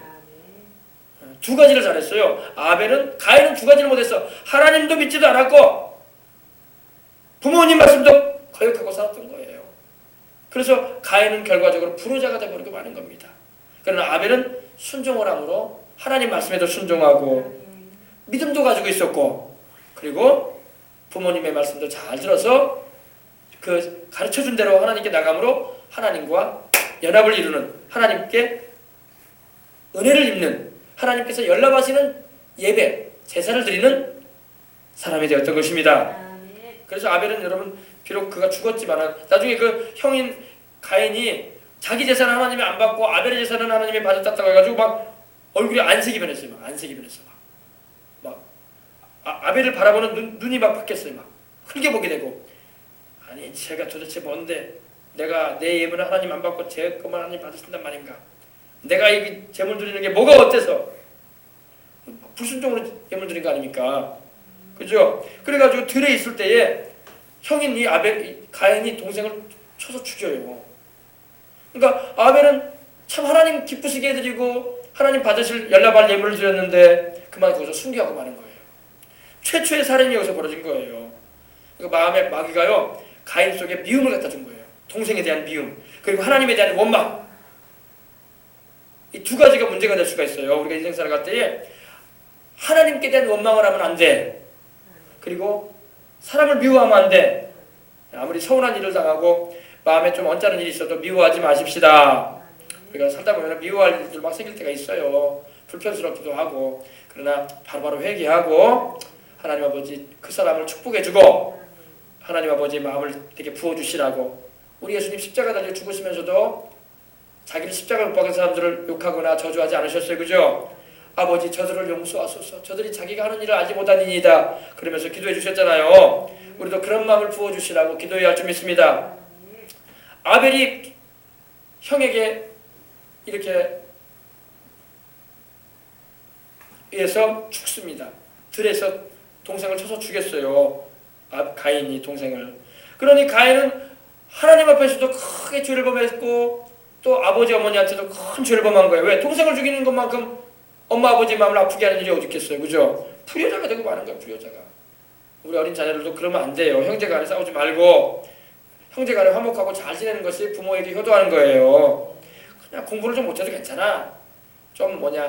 두 가지를 잘했어요. 아벨은, 가인은 두 가지를 못했어. 하나님도 믿지도 않았고 부모님 말씀도 거역하고 살았던 거예요. 그래서 가인은 결과적으로 불효자가 되어버리고 마는 겁니다. 그러나 아벨은 순종을 함으로 하나님 말씀에도 순종하고 믿음도 가지고 있었고 그리고 부모님의 말씀도 잘 들어서 그 가르쳐준 대로 하나님께 나감으로 하나님과 연합을 이루는, 하나님께 은혜를 입는, 하나님께서 연락하시는 예배, 제사를 드리는 사람이 되었던 것입니다. 그래서 아벨은 여러분 비록 그가 죽었지만 나중에 그 형인 가인이 자기 제사는 하나님이 안 받고 아벨의 제사는 하나님이 받았다고 해가지고 막 얼굴이 안색이 변했어요. 막 안색이 변했어. 막 아벨을 바라보는 눈이 막 바뀌었어요. 막 흘겨보게 되고, 아니 제가 도대체 뭔데 내가 내 예물을 하나님 안 받고 제 것만 하나님 받으신단 말인가? 내가 이 제물 드리는 게 뭐가 어때서? 불순종으로 예물 드린 거 아닙니까? 그죠? 그래가지고 들에 있을 때에 형인 이 가인이 동생을 쳐서 죽여요. 그러니까 아벨은 참 하나님 기쁘시게 해드리고 하나님 받으실 연락할 예물을 드렸는데 그만 거기서 순교하고 마는 거예요. 최초의 살인이 여기서 벌어진 거예요. 그러니까 마음의 마귀가요 가인 속에 미움을 갖다 준 거예요. 동생에 대한 미움, 그리고 하나님에 대한 원망. 이 두 가지가 문제가 될 수가 있어요. 우리가 인생 살아갈 때에 하나님께 대한 원망을 하면 안 돼. 그리고 사람을 미워하면 안 돼. 아무리 서운한 일을 당하고 마음에 좀 언짢은 일이 있어도 미워하지 마십시다. 우리가 살다 보면 미워할 일들 막 생길 때가 있어요. 불편스럽기도 하고. 그러나 바로바로 회개하고 하나님 아버지 그 사람을 축복해주고 하나님 아버지 마음을 되게 부어주시라고. 우리 예수님 십자가 달려 죽으시면서도 자기를 십자가에 못 박은 사람들을 욕하거나 저주하지 않으셨어요. 그죠? 아버지 저들을 용서하소서. 저들이 자기가 하는 일을 알지 못하니이다. 그러면서 기도해 주셨잖아요. 우리도 그런 마음을 부어주시라고 기도해야 할 줄 믿습니다. 아벨이 형에게 이렇게 의해서 죽습니다. 들에서 동생을 쳐서 죽였어요. 가인이 동생을. 그러니 가인은 하나님 앞에서도 크게 죄를 범했고 또 아버지 어머니한테도 큰 죄를 범한 거예요. 왜? 동생을 죽이는 것만큼 엄마 아버지 마음을 아프게 하는 일이 어디 있겠어요. 그죠? 불효자가 되고 마는 거예요. 불효자가. 우리 어린 자녀들도 그러면 안 돼요. 형제간에 싸우지 말고 형제간에 화목하고 잘 지내는 것이 부모에게 효도하는 거예요. 그냥 공부를 좀 못해도 괜찮아. 좀 부모님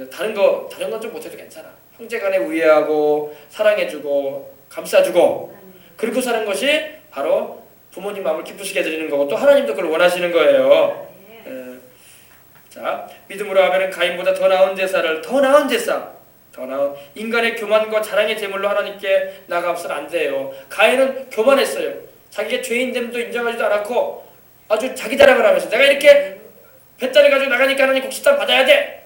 다른 건 좀 못해도 괜찮아. 형제간에 우애하고 사랑해주고 감싸주고 그렇게 사는 것이 바로 부모님 마음을 기쁘시게 해드리는 거고 또 하나님도 그걸 원하시는 거예요. 자, 믿음으로 아벨은 가인보다 더 나은 제사 더 나은 인간의 교만과 자랑의 제물로 하나님께 나아가서는 안 돼요. 가인은 교만했어요. 자기가 죄인됨도 인정하지도 않았고 아주 자기 자랑을 하면서 내가 이렇게 배tta리 가지고 나가니까 하나님 곡식단 받아야 돼.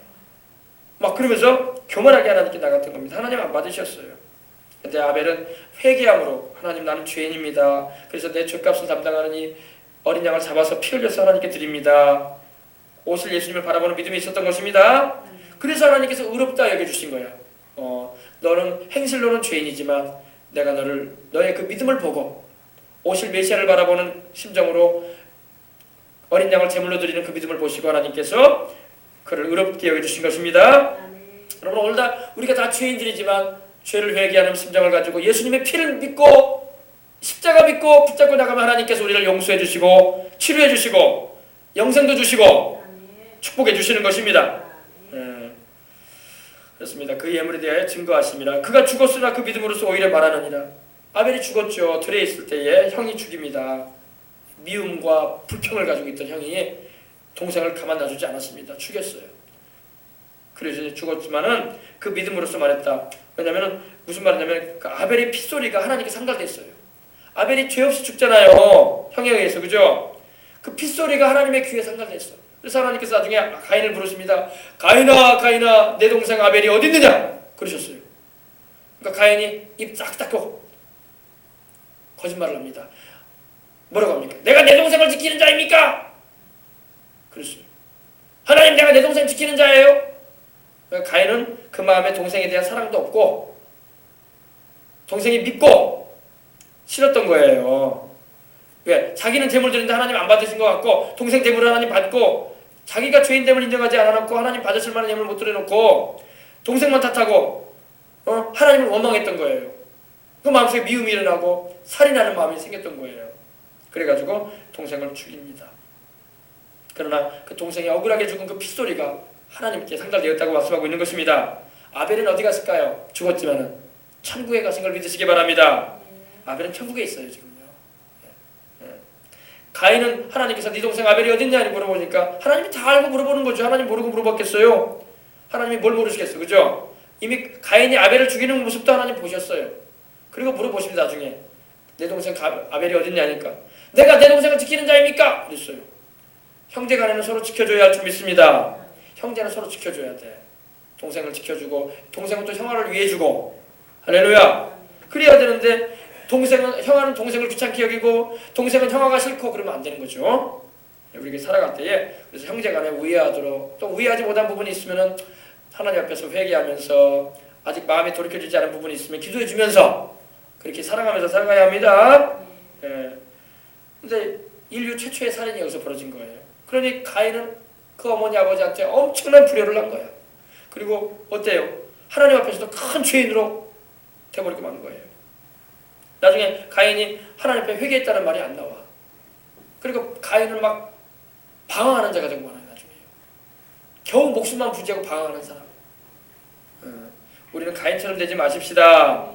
막 그러면서 교만하게 하나님께 나갔던 겁니다. 하나님 안 받으셨어요. 근데 아벨은 회개함으로 하나님 나는 죄인입니다. 그래서 내 죄값을 담당하느니 어린 양을 잡아서 피 흘려서 하나님께 드립니다. 오실 예수님을 바라보는 믿음이 있었던 것입니다. 그래서 하나님께서 의롭다 여겨주신 거야. 너는 행실로는 죄인이지만 내가 너의 그 믿음을 보고 오실 메시아를 바라보는 심정으로 어린 양을 제물로 드리는 그 믿음을 보시고 하나님께서 그를 의롭게 여겨주신 것입니다. 여러분 오늘 우리가 다 죄인들이지만 죄를 회개하는 심정을 가지고 예수님의 피를 믿고 십자가 믿고 붙잡고 나가면 하나님께서 우리를 용서해 주시고 치료해 주시고 영생도 주시고 축복해 주시는 것입니다. 그렇습니다. 그 예물에 대하여 증거하심이라. 그가 죽었으나 그 믿음으로서 오히려 말하느니라. 아벨이 죽었죠. 들에 있을 때에 형이 죽입니다. 미움과 불평을 가지고 있던 형이 동생을 가만 놔주지 않았습니다. 죽였어요. 그래서 죽었지만은 그 믿음으로서 말했다. 왜냐면은 무슨 말이냐면 그 아벨의 핏소리가 하나님께 상달됐어요. 아벨이 죄 없이 죽잖아요. 형에 의해서. 그죠? 그 핏소리가 하나님의 귀에 상달됐어. 그래서 하나님께서 나중에 가인을 부르십니다. 가인아 내 동생 아벨이 어디 있느냐? 그러셨어요. 그러니까 가인이 입 딱 닫고 거짓말을 합니다. 뭐라고 합니까? 내가 내 동생을 지키는 자입니까? 그랬어요. 하나님 내가 내 동생 지키는 자예요? 그러니까 가인은 그 마음에 동생에 대한 사랑도 없고 동생이 믿고 싫었던 거예요. 왜? 자기는 제물 드리는데 하나님 안 받으신 것 같고 동생 제물을 하나님 받고 자기가 죄인됨을 인정하지 않아놓고 하나님 받으실 만한 예물을 못 드려놓고 동생만 탓하고 하나님을 원망했던 거예요. 그 마음속에 미움이 일어나고 살인하는 마음이 생겼던 거예요. 그래가지고 동생을 죽입니다. 그러나 그 동생이 억울하게 죽은 그 핏소리가 하나님께 상달되었다고 말씀하고 있는 것입니다. 아벨은 어디 갔을까요? 죽었지만은 천국에 가신 걸 믿으시기 바랍니다. 아벨은 천국에 있어요 지금요. 가인은 하나님께서 네 동생 아벨이 어딨냐 물어보니까 하나님이 다 알고 물어보는 거죠. 하나님 모르고 물어봤겠어요? 하나님이 뭘 모르시겠어요? 그죠? 이미 가인이 아벨을 죽이는 모습도 하나님 보셨어요. 그리고 물어보십니다. 나중에 내 동생 아벨이 어딨냐니까 내가 내 동생을 지키는 자입니까? 그랬어요. 형제간에는 서로 지켜줘야 할 줄 믿습니다. 형제는 서로 지켜줘야 돼. 동생을 지켜주고 동생은 또 형아를 위해주고 할렐루야. 그래야 되는데 형아는 동생을 귀찮게 여기고 동생은 형아가 싫고 그러면 안 되는 거죠. 우리가 살아갈 때에 그래서 형제간에 우애하도록 또 우애하지 못한 부분이 있으면은 하나님 앞에서 회개하면서 아직 마음에 돌이켜지지 않은 부분이 있으면 기도해주면서 그렇게 사랑하면서 살아가야 합니다. 근데 인류 최초의 살인이 여기서 벌어진 거예요. 그러니 가인은 그 어머니 아버지한테 엄청난 불효를 한 거예요. 그리고 어때요? 하나님 앞에서도 큰 죄인으로 돼버리고 만 거예요. 나중에 가인이 하나님 앞에 회개했다는 말이 안 나와. 그리고 가인을 막 방황하는 자가 되고 많아요. 나중에 겨우 목숨만 부지하고 방황하는 사람. 우리는 가인처럼 되지 마십시다.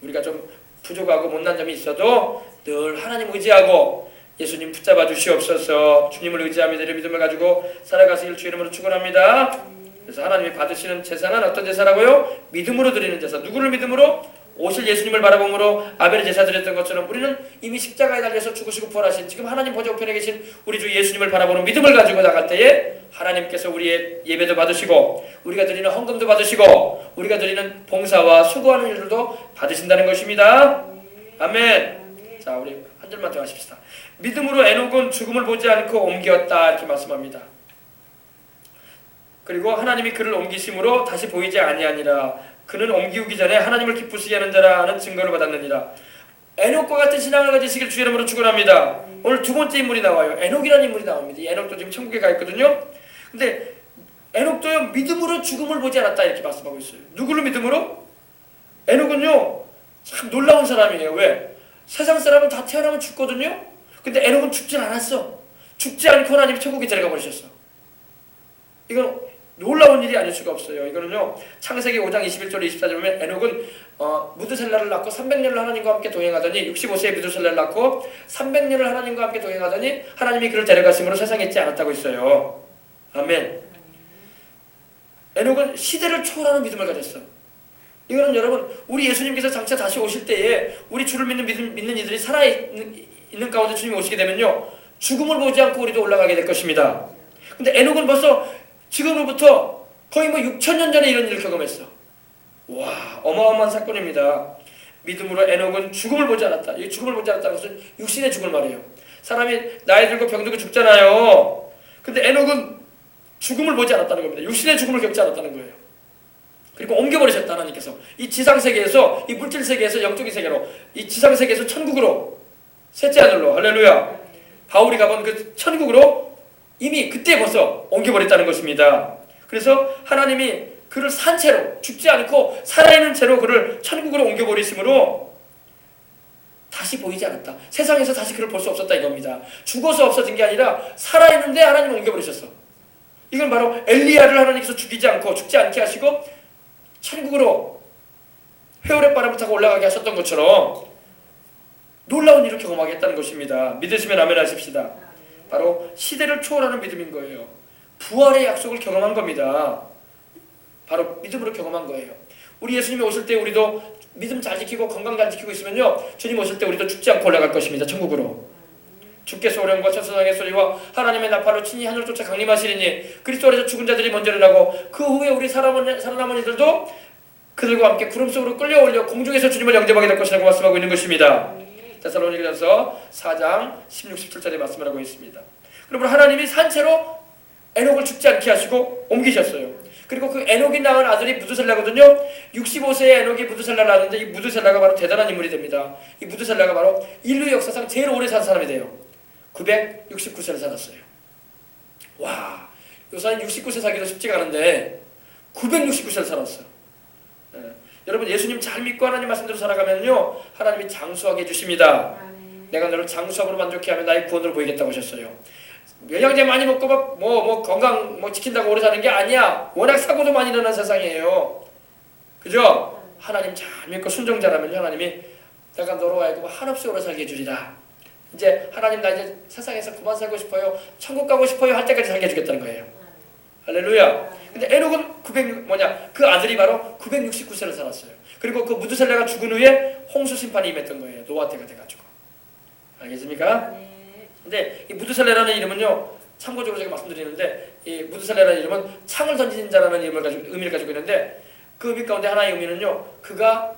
우리가 좀 부족하고 못난 점이 있어도 늘 하나님 의지하고 예수님 붙잡아 주시옵소서. 주님을 의지하며 내려 믿음을 가지고 살아가시길 주 이름으로 축원합니다. 그래서 하나님이 받으시는 제사는 어떤 제사라고요? 믿음으로 드리는 제사. 누구를 믿음으로? 오실 예수님을 바라봄으로 아벨의 제사 드렸던 것처럼 우리는 이미 십자가에 달려서 죽으시고 부활하신 지금 하나님 보좌 우편에 계신 우리 주 예수님을 바라보는 믿음을 가지고 나갈 때에 하나님께서 우리의 예배도 받으시고 우리가 드리는 헌금도 받으시고 우리가 드리는 봉사와 수고하는 일들도 받으신다는 것입니다. 아멘. 자, 우리 한 절만 더 하십시다. 믿음으로 에녹은 죽음을 보지 않고 옮겼다 이렇게 말씀합니다. 그리고 하나님이 그를 옮기심으로 다시 보이지 아니하니라. 그는 옮기기 전에 하나님을 기쁘시게 하는 자라는 증거를 받았느니라. 에녹과 같은 신앙을 가지시길 주의 이름으로 축원합니다. 오늘 두 번째 인물이 나와요. 에녹이라는 인물이 나옵니다. 이 에녹도 지금 천국에 가 있거든요. 근데 에녹도요, 믿음으로 죽음을 보지 않았다 이렇게 말씀하고 있어요. 누구를 믿음으로? 에녹은요 참 놀라운 사람이에요. 왜? 세상 사람은 다 태어나면 죽거든요. 근데 에녹은 죽진 않았어. 죽지 않고 하나님이 천국에 데려가 버리셨어. 이건 놀라운 일이 아닐 수가 없어요. 이거는요 창세기 5장 21절 24절 보면 에녹은 무드셀라를 낳고 300년을 하나님과 함께 동행하더니 65세에 무드셀라를 낳고 300년을 하나님과 함께 동행하더니 하나님이 그를 데려가심으로 세상에 있지 않았다고 있어요. 아멘. 에녹은 시대를 초월하는 믿음을 가졌어. 이거는 여러분 우리 예수님께서 장차 다시 오실 때에 우리 주를 믿는 이들이 살아있는 가운데 주님이 오시게 되면요 죽음을 보지 않고 우리도 올라가게 될 것입니다. 근데 에녹은 벌써 지금으로부터 거의 6,000년 전에 이런 일을 경험했어. 와, 어마어마한 사건입니다. 믿음으로 에녹은 죽음을 보지 않았다. 이 죽음을 보지 않았다는 것은 육신의 죽음을 말해요. 사람이 나이 들고 병들고 죽잖아요. 근데 에녹은 죽음을 보지 않았다는 겁니다. 육신의 죽음을 겪지 않았다는 거예요. 그리고 옮겨버리셨다 하나님께서. 이 지상세계에서, 이 물질세계에서 영적인 세계로, 이 지상세계에서 천국으로, 셋째 하늘로, 할렐루야. 바울이 가본 그 천국으로 이미 그때 벌써 옮겨버렸다는 것입니다. 그래서 하나님이 그를 산 채로 죽지 않고 살아있는 채로 그를 천국으로 옮겨버리심으로 다시 보이지 않았다. 세상에서 다시 그를 볼 수 없었다 이겁니다. 죽어서 없어진 게 아니라 살아있는데 하나님이 옮겨버리셨어. 이건 바로 엘리야를 하나님께서 죽이지 않고 죽지 않게 하시고 천국으로 회오리 바람을 타고 올라가게 하셨던 것처럼 놀라운 일을 경험하게 했다는 것입니다. 믿으시면 아멘 하십시다. 바로 시대를 초월하는 믿음인 거예요. 부활의 약속을 경험한 겁니다. 바로 믿음으로 경험한 거예요. 우리 예수님이 오실 때 우리도 믿음 잘 지키고 건강 잘 지키고 있으면요 주님 오실 때 우리도 죽지 않고 올라갈 것입니다. 천국으로. 주께서 오련과 천사장의 소리와 하나님의 나팔로 친히 하늘을 쫓아 강림하시리니 그리스도 안에서 죽은 자들이 먼저 일어나고 그 후에 우리 살아남은 이들도 그들과 함께 구름 속으로 끌려올려 공중에서 주님을 영접하게 될 것이라고 말씀하고 있는 것입니다. 데살로니가전서 4장 16, 17절에 말씀을 하고 있습니다. 그러면 하나님이 산채로 에녹을 죽지 않게 하시고 옮기셨어요. 그리고 그 에녹이 낳은 아들이 무드셀라거든요. 65세에 에녹이 무드셀라를 낳았는데 이 무드셀라가 바로 대단한 인물이 됩니다. 이 무드셀라가 바로 인류 역사상 제일 오래 산 사람이 돼요. 969세를 살았어요. 와, 요새는 69세 살기도 쉽지가 않은데 969세를 살았어. 여러분 예수님 잘 믿고 하나님 말씀대로 살아가면요 하나님이 장수하게 해주십니다. 내가 너를 장수함으로 만족해 하면 나의 구원으로 보이겠다고 하셨어요. 영양제 많이 먹고 뭐 건강 지킨다고 오래 사는 게 아니야. 워낙 사고도 많이 일어난 세상이에요. 그죠? 하나님 잘 믿고 순종자라면 하나님이 내가 너로 하여금 한없이 오래 살게 해주리라. 이제 하나님 나 이제 세상에서 그만 살고 싶어요. 천국 가고 싶어요 할 때까지 살게 해주겠다는 거예요. 할렐루야. 근데 에녹은 그 아들이 바로 969세를 살았어요. 그리고 그 무드셀라가 죽은 후에 홍수 심판이 임했던 거예요. 노아 때가 돼가지고. 알겠습니까? 근데 이 무드셀라라는 이름은요 참고적으로 제가 말씀드리는데 이 무드셀라라는 이름은 창을 던지는 자라는 의미를 가지고 있는데 그 의미 가운데 하나의 의미는요 그가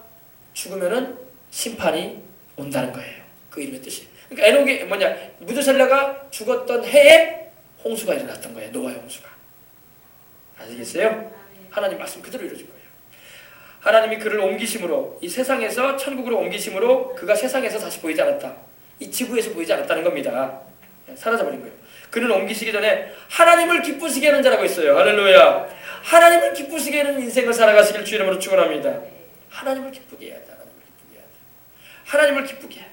죽으면은 심판이 온다는 거예요. 그 이름의 뜻이. 그러니까 에녹이 무드셀라가 죽었던 해에 홍수가 일어났던 거예요. 노아의 홍수가. 아시겠어요? 하나님 말씀 그대로 이루어진 거예요. 하나님이 그를 옮기심으로 이 세상에서 천국으로 옮기심으로 그가 세상에서 다시 보이지 않았다. 이 지구에서 보이지 않았다는 겁니다. 사라져버린 거예요. 그는 옮기시기 전에 하나님을 기쁘시게 하는 자라고 있어요. 할렐루야. 하나님을 기쁘시게 하는 인생을 살아가시길 주 이름으로 축원합니다. 하나님을 기쁘게 해야 돼. 하나님을 기쁘게 해.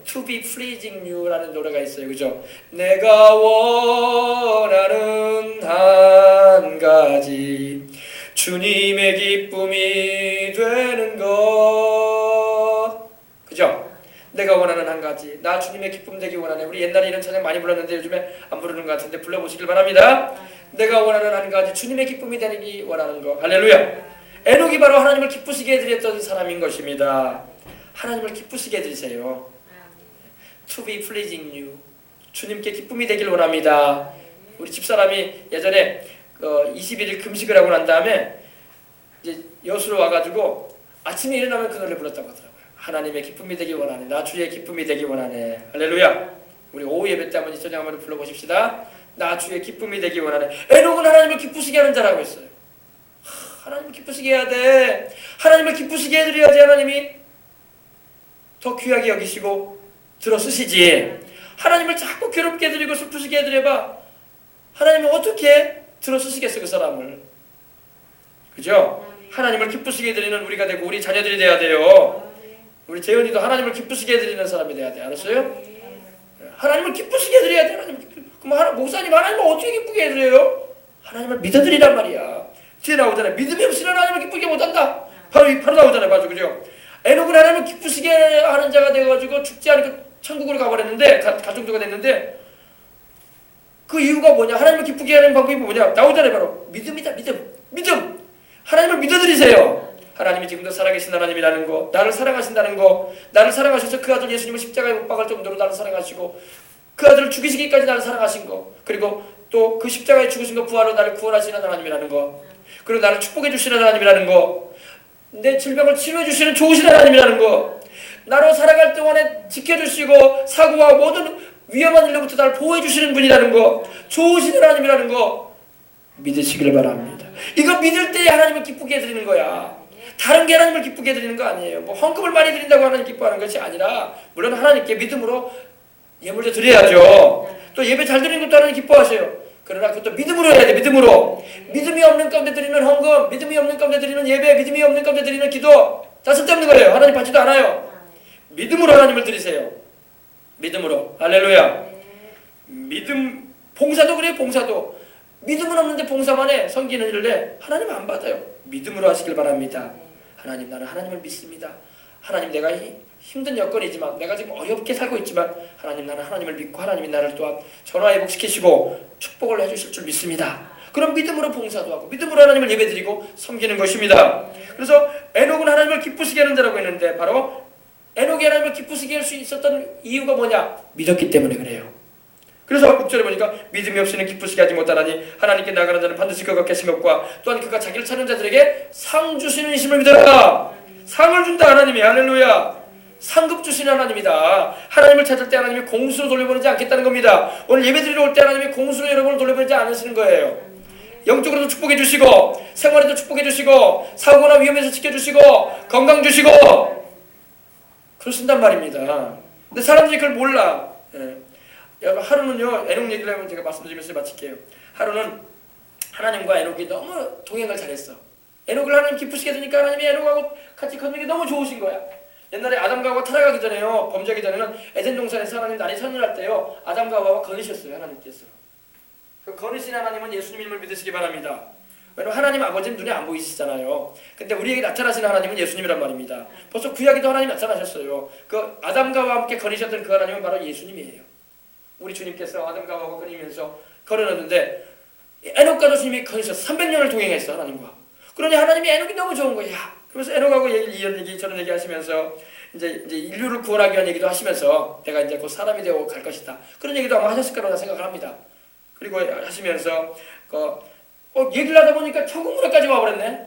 To be pleasing you라는 노래가 있어요. 그죠? 내가 원하는 한 가지 주님의 기쁨이 되는 것. 그죠? 내가 원하는 한 가지 나 주님의 기쁨 되기 원하네. 우리 옛날에 이런 찬양 많이 불렀는데 요즘에 안 부르는 것 같은데 불러보시길 바랍니다. 내가 원하는 한 가지 주님의 기쁨이 되기 원하는 것. 할렐루야. 에녹이 바로 하나님을 기쁘시게 해드렸던 사람인 것입니다. 하나님을 기쁘시게 해드리세요. To be pleasing you. 주님께 기쁨이 되길 원합니다. 우리 집사람이 예전에 21일 금식을 하고 난 다음에 이제 여수로 와가지고 아침에 일어나면 그 노래 불렀다고 하더라고요. 하나님의 기쁨이 되길 원하네. 나 주의 기쁨이 되길 원하네. 할렐루야. 우리 오후 예배 때 한번 이 찬양 한번 불러보십시다. 나 주의 기쁨이 되길 원하네. 에녹은 하나님을 기쁘시게 하는 자라고 했어요. 하나님을 기쁘시게 해야 돼. 하나님을 기쁘시게 해드려야지 하나님이 더 귀하게 여기시고 들어쓰시지. 하나님을 자꾸 괴롭게 해드리고 슬프시게 해드려봐. 하나님은 어떻게 들어쓰시겠어 그 사람을. 그죠? 하나님을 기쁘시게 해드리는 우리가 되고 우리 자녀들이 돼야 돼요. 우리 재현이도 하나님을 기쁘시게 해드리는 사람이 돼야 돼. 알았어요? 하나님을 기쁘시게 해드려야 돼. 그럼 목사님 하나님을 어떻게 기쁘게 해드려요? 하나님을 믿어드리란 말이야. 뒤에 나오잖아요. 믿음이 없이는 하나님을 기쁘게 못한다. 바로 나오잖아요. 맞아, 그죠? 에녹은 하나님을 기쁘시게 하는 자가 되어가지고 죽지 않고 천국으로 가버렸는데, 가정도가 됐는데, 그 이유가 뭐냐? 하나님을 기쁘게 하는 방법이 뭐냐? 나오잖아요. 바로 믿음이다. 믿음. 하나님을 믿어드리세요. 하나님이 지금도 살아계신 하나님이라는 거, 나를 사랑하신다는 거, 나를 사랑하셔서 그 아들 예수님을 십자가에 못 박을 정도로 나를 사랑하시고 그 아들을 죽이시기까지 나를 사랑하신 거, 그리고 또 그 십자가에 죽으신 거 부활로 나를 구원하시는 하나님이라는 거, 그리고 나를 축복해 주시는 하나님이라는 거, 내 질병을 치료해 주시는 좋으신 하나님이라는 거, 나로 살아갈 동안에 지켜주시고 사고와 모든 위험한 일로부터 나를 보호해 주시는 분이라는 거, 좋으신 하나님이라는 거 믿으시기를 바랍니다. 이거 믿을 때 하나님을 기쁘게 해드리는 거야. 다른 게 하나님을 기쁘게 해드리는 거 아니에요. 뭐 헌금을 많이 드린다고 하나님 기뻐하는 것이 아니라, 물론 하나님께 믿음으로 예물도 드려야죠. 또 예배 잘 드리는 것도 하나님 기뻐하세요. 그러나 그것도 믿음으로 해야 돼. 믿음이 없는 가운데 드리는 헌금, 믿음이 없는 가운데 드리는 예배, 믿음이 없는 가운데 드리는 기도 다 쓸데없는 거예요. 하나님 받지도 않아요. 믿음으로 하나님을 드리세요. 믿음으로. 할렐루야. 믿음. 봉사도 그래요. 봉사도 믿음은 없는데 봉사만 해. 섬기는 일을 해. 하나님 안 받아요. 믿음으로 하시길 바랍니다. 하나님, 나는 하나님을 믿습니다. 하나님, 내가 힘든 여건이지만, 내가 지금 어렵게 살고 있지만, 하나님, 나는 하나님을 믿고 하나님이 나를 또한 전화회복시키시고 축복을 해주실 줄 믿습니다. 그럼 믿음으로 봉사도 하고 믿음으로 하나님을 예배드리고 섬기는 것입니다. 그래서 에녹은 하나님을 기쁘시게 하는 자라고 했는데, 바로 에녹이 하나님을 기쁘시게 할 수 있었던 이유가 뭐냐? 믿었기 때문에 그래요. 그래서 6절에 보니까 믿음이 없이는 기쁘시게 하지 못하나니 하나님께 나가는 자는 반드시 그가 계신 것과 또한 그가 자기를 찾는 자들에게 상 주시는 이심을 믿어라. 상을 준다 하나님이. 할렐루야. 상급 주시는 하나님이다. 하나님을 찾을 때 하나님이 공수로 돌려보내지 않겠다는 겁니다. 오늘 예배드리러 올 때 하나님이 공수로 여러분을 돌려보내지 않으시는 거예요. 영적으로도 축복해 주시고 생활에도 축복해 주시고 사고나 위험에서 지켜주시고 건강 주시고 그러신단 말입니다. 근데 사람들이 그걸 몰라. 여러분, 하루는요, 에녹 얘기를 하면 제가 말씀드리면서 마칠게요. 하루는 하나님과 에녹이 너무 동행을 잘했어. 에녹을 하나님 기쁘시게 해주니까 하나님이 에녹하고 같이 걷는 게 너무 좋으신 거야. 옛날에 아담과 하와 타락하기 전에요, 범죄하기 전에는 에덴 동산에서 하나님 날이 선언할 때요, 아담과 하와와 거느셨어요. 하나님께서. 그 거느신 하나님은 예수님 이름을 믿으시기 바랍니다. 왜냐면 하나님 아버지는 눈에 안 보이시잖아요. 근데 우리에게 나타나시는 하나님은 예수님이란 말입니다. 벌써 구약에도 하나님 나타나셨어요. 그 아담과 하와 함께 거느셨던 그 하나님은 바로 예수님이에요. 우리 주님께서 아담과 하와가 거니면서 걸어놨는데 에녹과도 주님이 거니셔서 300년을 동행했어 하나님과. 그러니 하나님이 에녹이 너무 좋은 거야. 그래서 에녹하고 이런 얘기 저런 얘기 하시면서 이제 인류를 구원하기 위한 얘기도 하시면서 내가 이제 곧 사람이 되고 갈 것이다. 그런 얘기도 아마 하셨을 거라고 생각을 합니다. 그리고 하시면서 얘기를 하다 보니까 천국문화까지 와버렸네.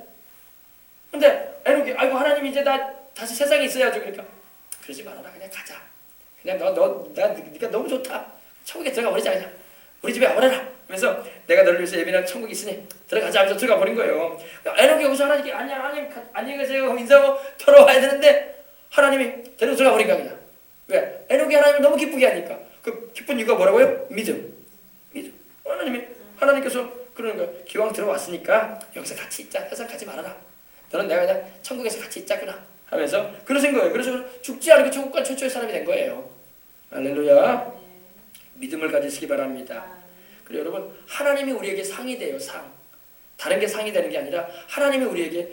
근데 에녹이 아이고 하나님 이제 나 다시 세상에 있어야죠. 그러니까 그러지 말아라. 그냥 가자. 그냥 네가 너무 좋다. 천국에 들어가 버리자. 그냥 우리 집에 와버려라. 그래서 내가 너를 위해서 예비한 천국이 있으니 들어가자 하면서 들어가 버린 거예요. 에녹이 여기서 하나님께 하나님 안녕히 계세요 인사하고 돌아와야 되는데 하나님이 데리고 들어가 버린 거야. 그냥. 왜? 에녹이 하나님을 너무 기쁘게 하니까. 그 기쁜 이유가 뭐라고요? 믿음. 하나님께서 그러는 거예요. 기왕 들어왔으니까 여기서 같이 있자. 세상 가지 말아라. 너는 내가 그냥 천국에서 같이 있자꾸나 하면서 그러신 거예요. 그래서 죽지 않고 천국과 최초의 사람이 된 거예요. 할렐루야. 믿음을 가지시기 바랍니다. 그리고 여러분, 하나님이 우리에게 상이 돼요. 상. 다른 게 상이 되는 게 아니라 하나님이 우리에게,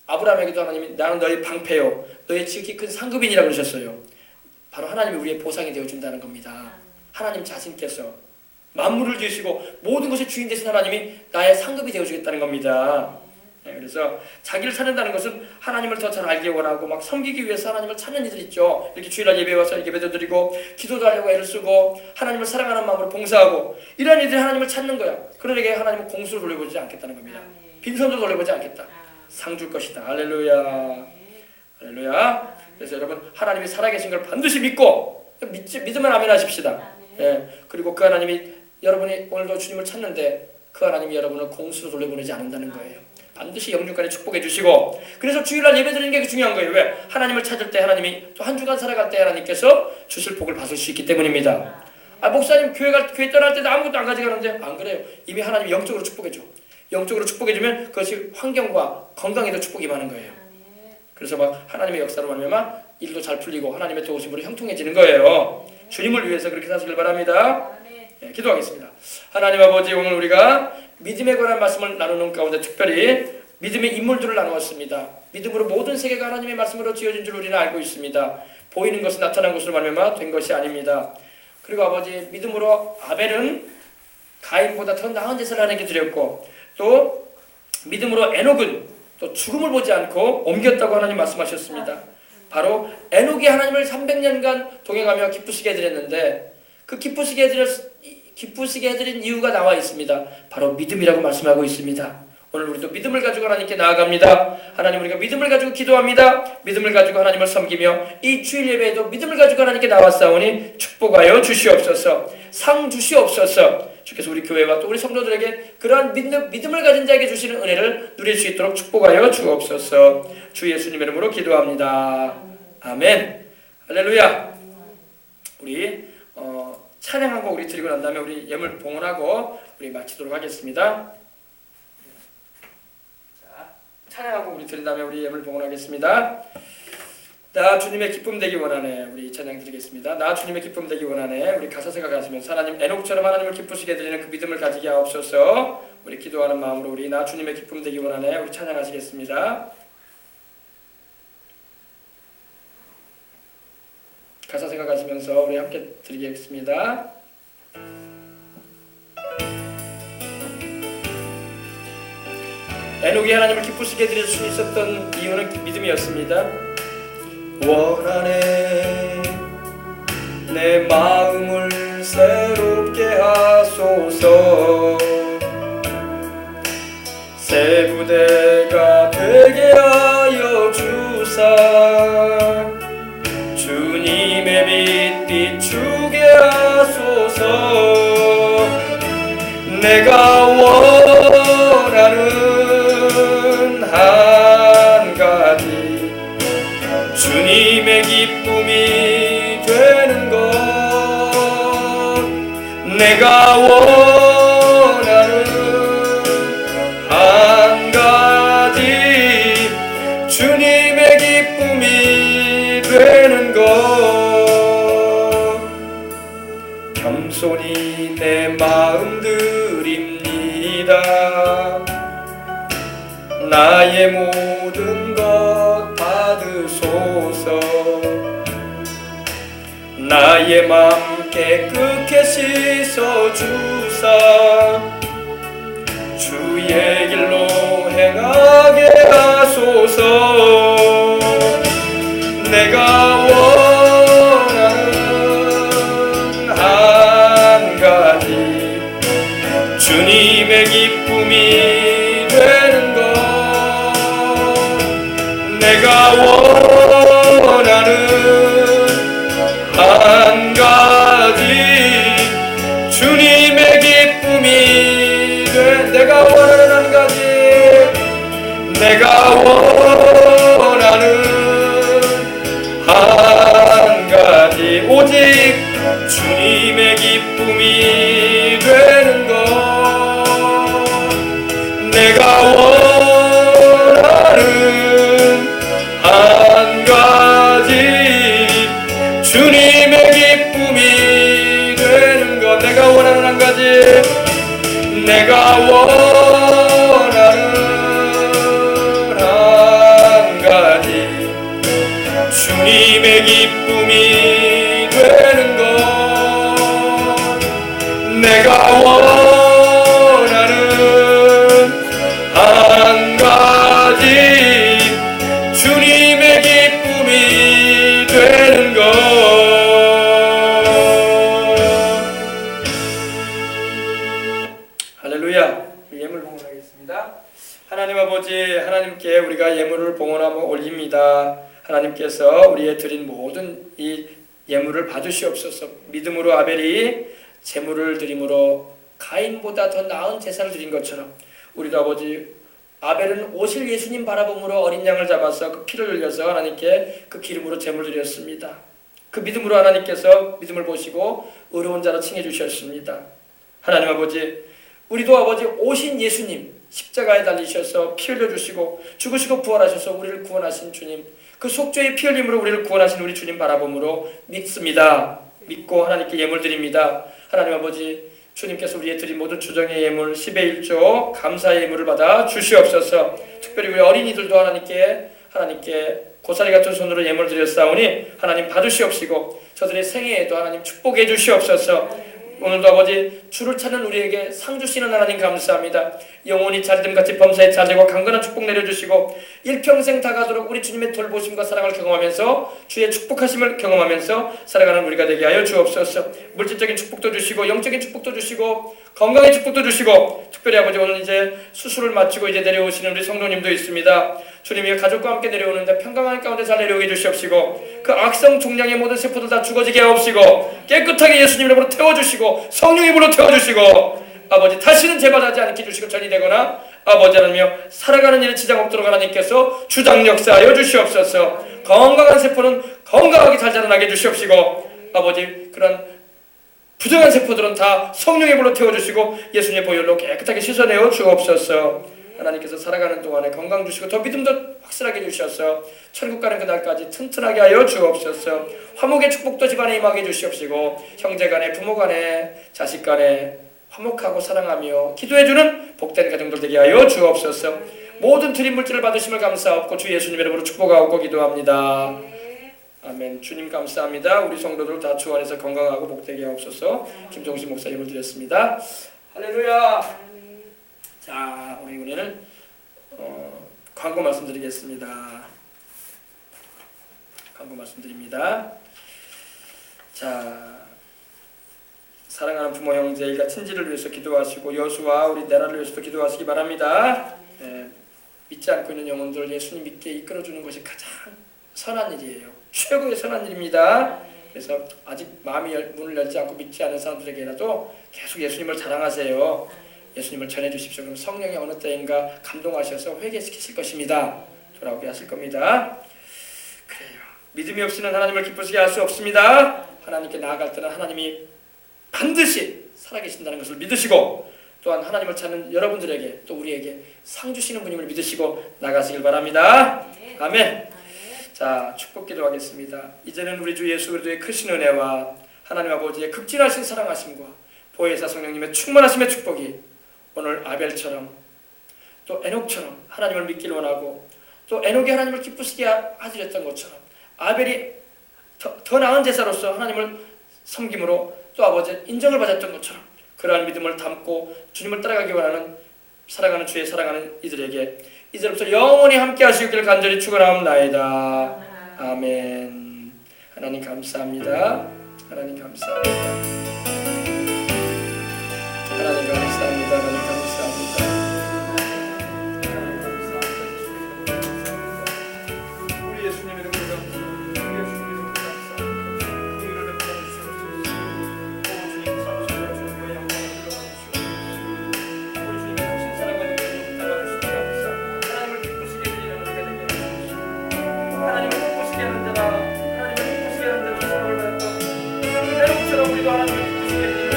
아브라함에게도 하나님이 나는 너의 방패요 너의 지극히 큰 상급인이라고 그러셨어요. 바로 하나님이 우리의 보상이 되어준다는 겁니다. 하나님 자신께서 만물을 지으시고 모든 것의 주인 되신 하나님이 나의 상급이 되어주겠다는 겁니다. 그래서 자기를 찾는다는 것은 하나님을 더 잘 알기 원하고 막 섬기기 위해서 하나님을 찾는 이들 있죠. 이렇게 주일날 예배에 와서 예배도 드리고 기도도 하려고 애를 쓰고 하나님을 사랑하는 마음으로 봉사하고 이런 이들이 하나님을 찾는 거야. 그러니까 하나님은 공수를 돌려보지 않겠다는 겁니다. 빈손으로 돌려보지 않겠다. 상 줄 것이다. 할렐루야. 할렐루야. 그래서 여러분, 하나님이 살아계신 걸 반드시 믿고 믿으면 아멘 하십시다. 그리고 그 하나님이 여러분이 오늘도 주님을 찾는데 그 하나님이 여러분을 공수로 돌려보내지 않는다는 거예요. 반드시 영육간에 축복해 주시고, 그래서 주일날 예배 드리는 게 중요한 거예요. 왜? 하나님을 찾을 때 하나님이, 또 한 주간 살아갈 때 하나님께서 주실 복을 받을 수 있기 때문입니다. 목사님 교회 떠날 때도 아무것도 안 가져가는데, 안 그래요. 이미 하나님이 영적으로 축복해 줘. 영적으로 축복해 주면 그것이 환경과 건강에도 축복이 많은 거예요. 그래서 막 하나님의 역사로 말미암아 일도 잘 풀리고 하나님의 도우심으로 형통해지는 거예요. 주님을 위해서 그렇게 사시길 바랍니다. 네, 기도하겠습니다. 하나님 아버지, 오늘 우리가 믿음에 관한 말씀을 나누는 가운데 특별히 믿음의 인물들을 나누었습니다. 믿음으로 모든 세계가 하나님의 말씀으로 지어진 줄 우리는 알고 있습니다. 보이는 것은 나타난 것으로 말미암아 된 것이 아닙니다. 그리고 아버지, 믿음으로 아벨은 가인보다 더 나은 제사를 하나님께 드렸고, 또 믿음으로 에녹은 또 죽음을 보지 않고 옮겼다고 하나님 말씀하셨습니다. 바로 에녹이 하나님을 300년간 동행하며 기쁘시게 해드렸는데, 그 기쁘시게 해드린 이유가 나와 있습니다. 바로 믿음이라고 말씀하고 있습니다. 오늘 우리도 믿음을 가지고 하나님께 나아갑니다. 하나님, 우리가 믿음을 가지고 기도합니다. 믿음을 가지고 하나님을 섬기며 이 주일 예배에도 믿음을 가지고 하나님께 나왔사오니 축복하여 주시옵소서. 상 주시옵소서. 주께서 우리 교회와 또 우리 성도들에게 그러한 믿음을 가진 자에게 주시는 은혜를 누릴 수 있도록 축복하여 주옵소서. 주 예수님의 이름으로 기도합니다. 아멘. 할렐루야. 우리 찬양 한 곡 우리 드리고 난 다음에 우리 예물 봉헌하고 우리 마치도록 하겠습니다. 찬양하고 우리 드린 다음에 우리 예물 봉헌하겠습니다. 나 주님의 기쁨 되기 원하네. 우리 찬양 드리겠습니다. 나 주님의 기쁨 되기 원하네. 우리 가사 생각하시면서 하나님, 에녹처럼 하나님을 기쁘시게 드리는 그 믿음을 가지게 하옵소서. 우리 기도하는 마음으로 우리 나 주님의 기쁨 되기 원하네. 우리 찬양하시겠습니다. 가사 생각하시면서 우리 함께 드리겠습니다. 에녹이 하나님을 기쁘시게 드릴 수 있었던 이유는 믿음이었습니다. 원하네 내 마음을 새롭게 하소서. 새 부대가 되게 하여 주사 주님의 빛 비추게 하소서. 내가 원하는 한 가지 주님의 기쁨이 되는 것. 내가 원하는 한 가지 주님의 기쁨이 되는 것. 겸손히 내 마음 드립니다. 나의 모든 것 받으소서. 나의 맘 깨끗게 씻어주사 주의 길로 행하게 하소서. 내가 원하는 한 가지 주님의 기쁨이 되는 것. 내가 원하는 한 가지 주님의 기쁨이 내가 원하는 한 가지 내가 원하는 한 가지 오직 주님의 기쁨이 되는 것. 내가 원하는 한 가지 주님의 기쁨이 되는 것. 내가 원하는 한 가지 내가 원하는 한 가지 주님의 기쁨이 되는 것. 내가 원하는 한 가지 주님의 기쁨이 되는 것. 할렐루야. 예물 봉헌하겠습니다. 하나님 아버지, 하나님께 우리가 예물을 봉헌하며 올립니다. 하나님께서 우리의 드린 모든 이 예물을 받으시옵소서. 믿음으로 아벨이 제물을 드림으로 가인보다 더 나은 제사를 드린 것처럼 우리도 아버지 아벨은 오실 예수님 바라봄으로 어린 양을 잡아서 그 피를 흘려서 하나님께 그 기름으로 제물을 드렸습니다. 그 믿음으로 하나님께서 믿음을 보시고 의로운 자로 칭해 주셨습니다. 하나님 아버지, 우리도 아버지 오신 예수님 십자가에 달리셔서 피 흘려주시고 죽으시고 부활하셔서 우리를 구원하신 주님, 그 속죄의 피 흘림으로 우리를 구원하신 우리 주님 바라봄으로 믿습니다. 믿고 하나님께 예물 드립니다. 하나님 아버지, 주님께서 우리의 드린 모든 주정의 예물 10의 1조 감사의 예물을 받아 주시옵소서. 특별히 우리 어린이들도 하나님께 고사리 같은 손으로 예물 드렸사오니 하나님 받으시옵시고 저들의 생애에도 하나님 축복해 주시옵소서. 오늘도 아버지 주를 찾는 우리에게 상 주시는 하나님 감사합니다. 영원히 잘됨같이 범사에 잘되고 강건한 축복 내려주시고 일평생 다가도록 우리 주님의 돌보심과 사랑을 경험하면서 주의 축복하심을 경험하면서 살아가는 우리가 되게 하여 주옵소서. 물질적인 축복도 주시고 영적인 축복도 주시고 건강의 축복도 주시고 특별히 아버지 오늘 이제 수술을 마치고 이제 내려오시는 우리 성도님도 있습니다. 주님이 가족과 함께 내려오는데 평강한 가운데 잘 내려오게 해주시옵시고 그 악성 종양의 모든 세포들 다 죽어지게 하옵시고 깨끗하게 예수님 이름으로 태워주시고 성령 입으로 태워주시고 아버지 다시는 재발하지 않게 해주시고 전이 되거나 아버지 하나님이여 살아가는 일에 지장 없도록 하나님께서 주장 역사하여 주시옵소서. 건강한 세포는 건강하게 잘 자라나게 해주시옵시고 아버지 그런 부정한 세포들은 다 성령의 불로 태워주시고 예수님의 보혈로 깨끗하게 씻어내어 주옵소서. 하나님께서 살아가는 동안에 건강 주시고 더 믿음도 확실하게 주셔서 천국 가는 그날까지 튼튼하게 하여 주옵소서. 화목의 축복도 집안에 임하게 주시옵시고 형제간에 부모간에 자식간에 화목하고 사랑하며 기도해주는 복된 가정들 되게 하여 주옵소서. 모든 드린 물질을 받으심을 감사하옵고 주 예수님 이름으로 축복하옵고 기도합니다. 아멘. 주님 감사합니다. 우리 성도들 다 주 안에서 건강하고 복되게 하옵소서. 김종신 목사님을 드렸습니다. 할렐루야. 자, 우리 은혜는 광고 말씀드리겠습니다. 광고 말씀드립니다. 자, 사랑하는 부모 형제 일가 친지를 위해서 기도하시고 여수와 우리 나라를 위해서도 기도하시기 바랍니다. 믿지 않고 있는 영혼들 예수님 믿게 이끌어주는 것이 가장 선한 일이에요. 최고의 선한 일입니다. 그래서 아직 마음이 문을 열지 않고 믿지 않은 사람들에게라도 계속 예수님을 자랑하세요. 예수님을 전해주십시오. 그럼 성령이 어느 때인가 감동하셔서 회개시키실 것입니다. 돌아오게 하실 겁니다. 그래요. 믿음이 없이는 하나님을 기쁘시게 할 수 없습니다. 하나님께 나아갈 때는 하나님이 반드시 살아계신다는 것을 믿으시고 또한 하나님을 찾는 여러분들에게 또 우리에게 상 주시는 분임을 믿으시고 나가시길 바랍니다. 아멘. 자, 축복 기도하겠습니다. 이제는 우리 주 예수 그리스도의 크신 은혜와 하나님 아버지의 극진하신 사랑하심과 보혜사 성령님의 충만하심의 축복이 오늘 아벨처럼 또 에녹처럼 하나님을 믿기를 원하고 또 에녹이 하나님을 기쁘시게 하시렸던 것처럼 아벨이 더 나은 제사로서 하나님을 섬김으로 또 아버지 인정을 받았던 것처럼 그러한 믿음을 담고 주님을 따라가기 원하는 살아가는 주의 사랑하는 이들에게 이제부터 영원히 함께 하시기를 간절히 축원하옵나이다. 아멘. 하나님 감사합니다. 하나님 감사합니다. 하나님 감사합니다. 하나님 감사합니다. 하나님 감사합니다. 우리 예수님 이름으로 감사합니다. 우리 예수님 이름으로 감사합니다. 이 은혜를 받아주시옵소서. 오 주님 감사합니다. 주님의 영광을 들어가주시옵소서. 우리 주님의 오신 사랑과 능력을 따라주시옵소서. 하나님을 기쁘시게 해드리는 우리가 되게 해주시옵소서. 하나님을 기쁘시게 하는 자라 하나님을 기쁘시게 하는 자로 선을 받았던 에녹처럼 우리도 하나님을 기쁘시게 해드리는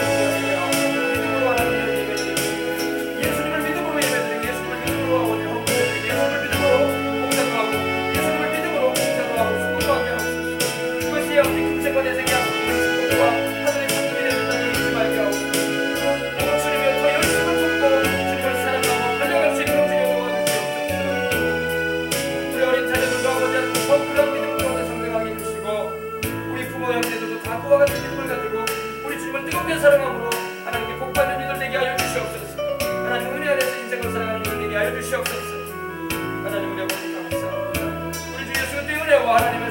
사랑함으로 하나님께 복받는 이들 되게 하여 주시옵소서. 하나님 은혜 안에서 인생을 살아가는 이들 되게 하여 주시옵소서. 하나님 우리 아버지 감사합니다. 우리 주 예수의 은혜와 하나님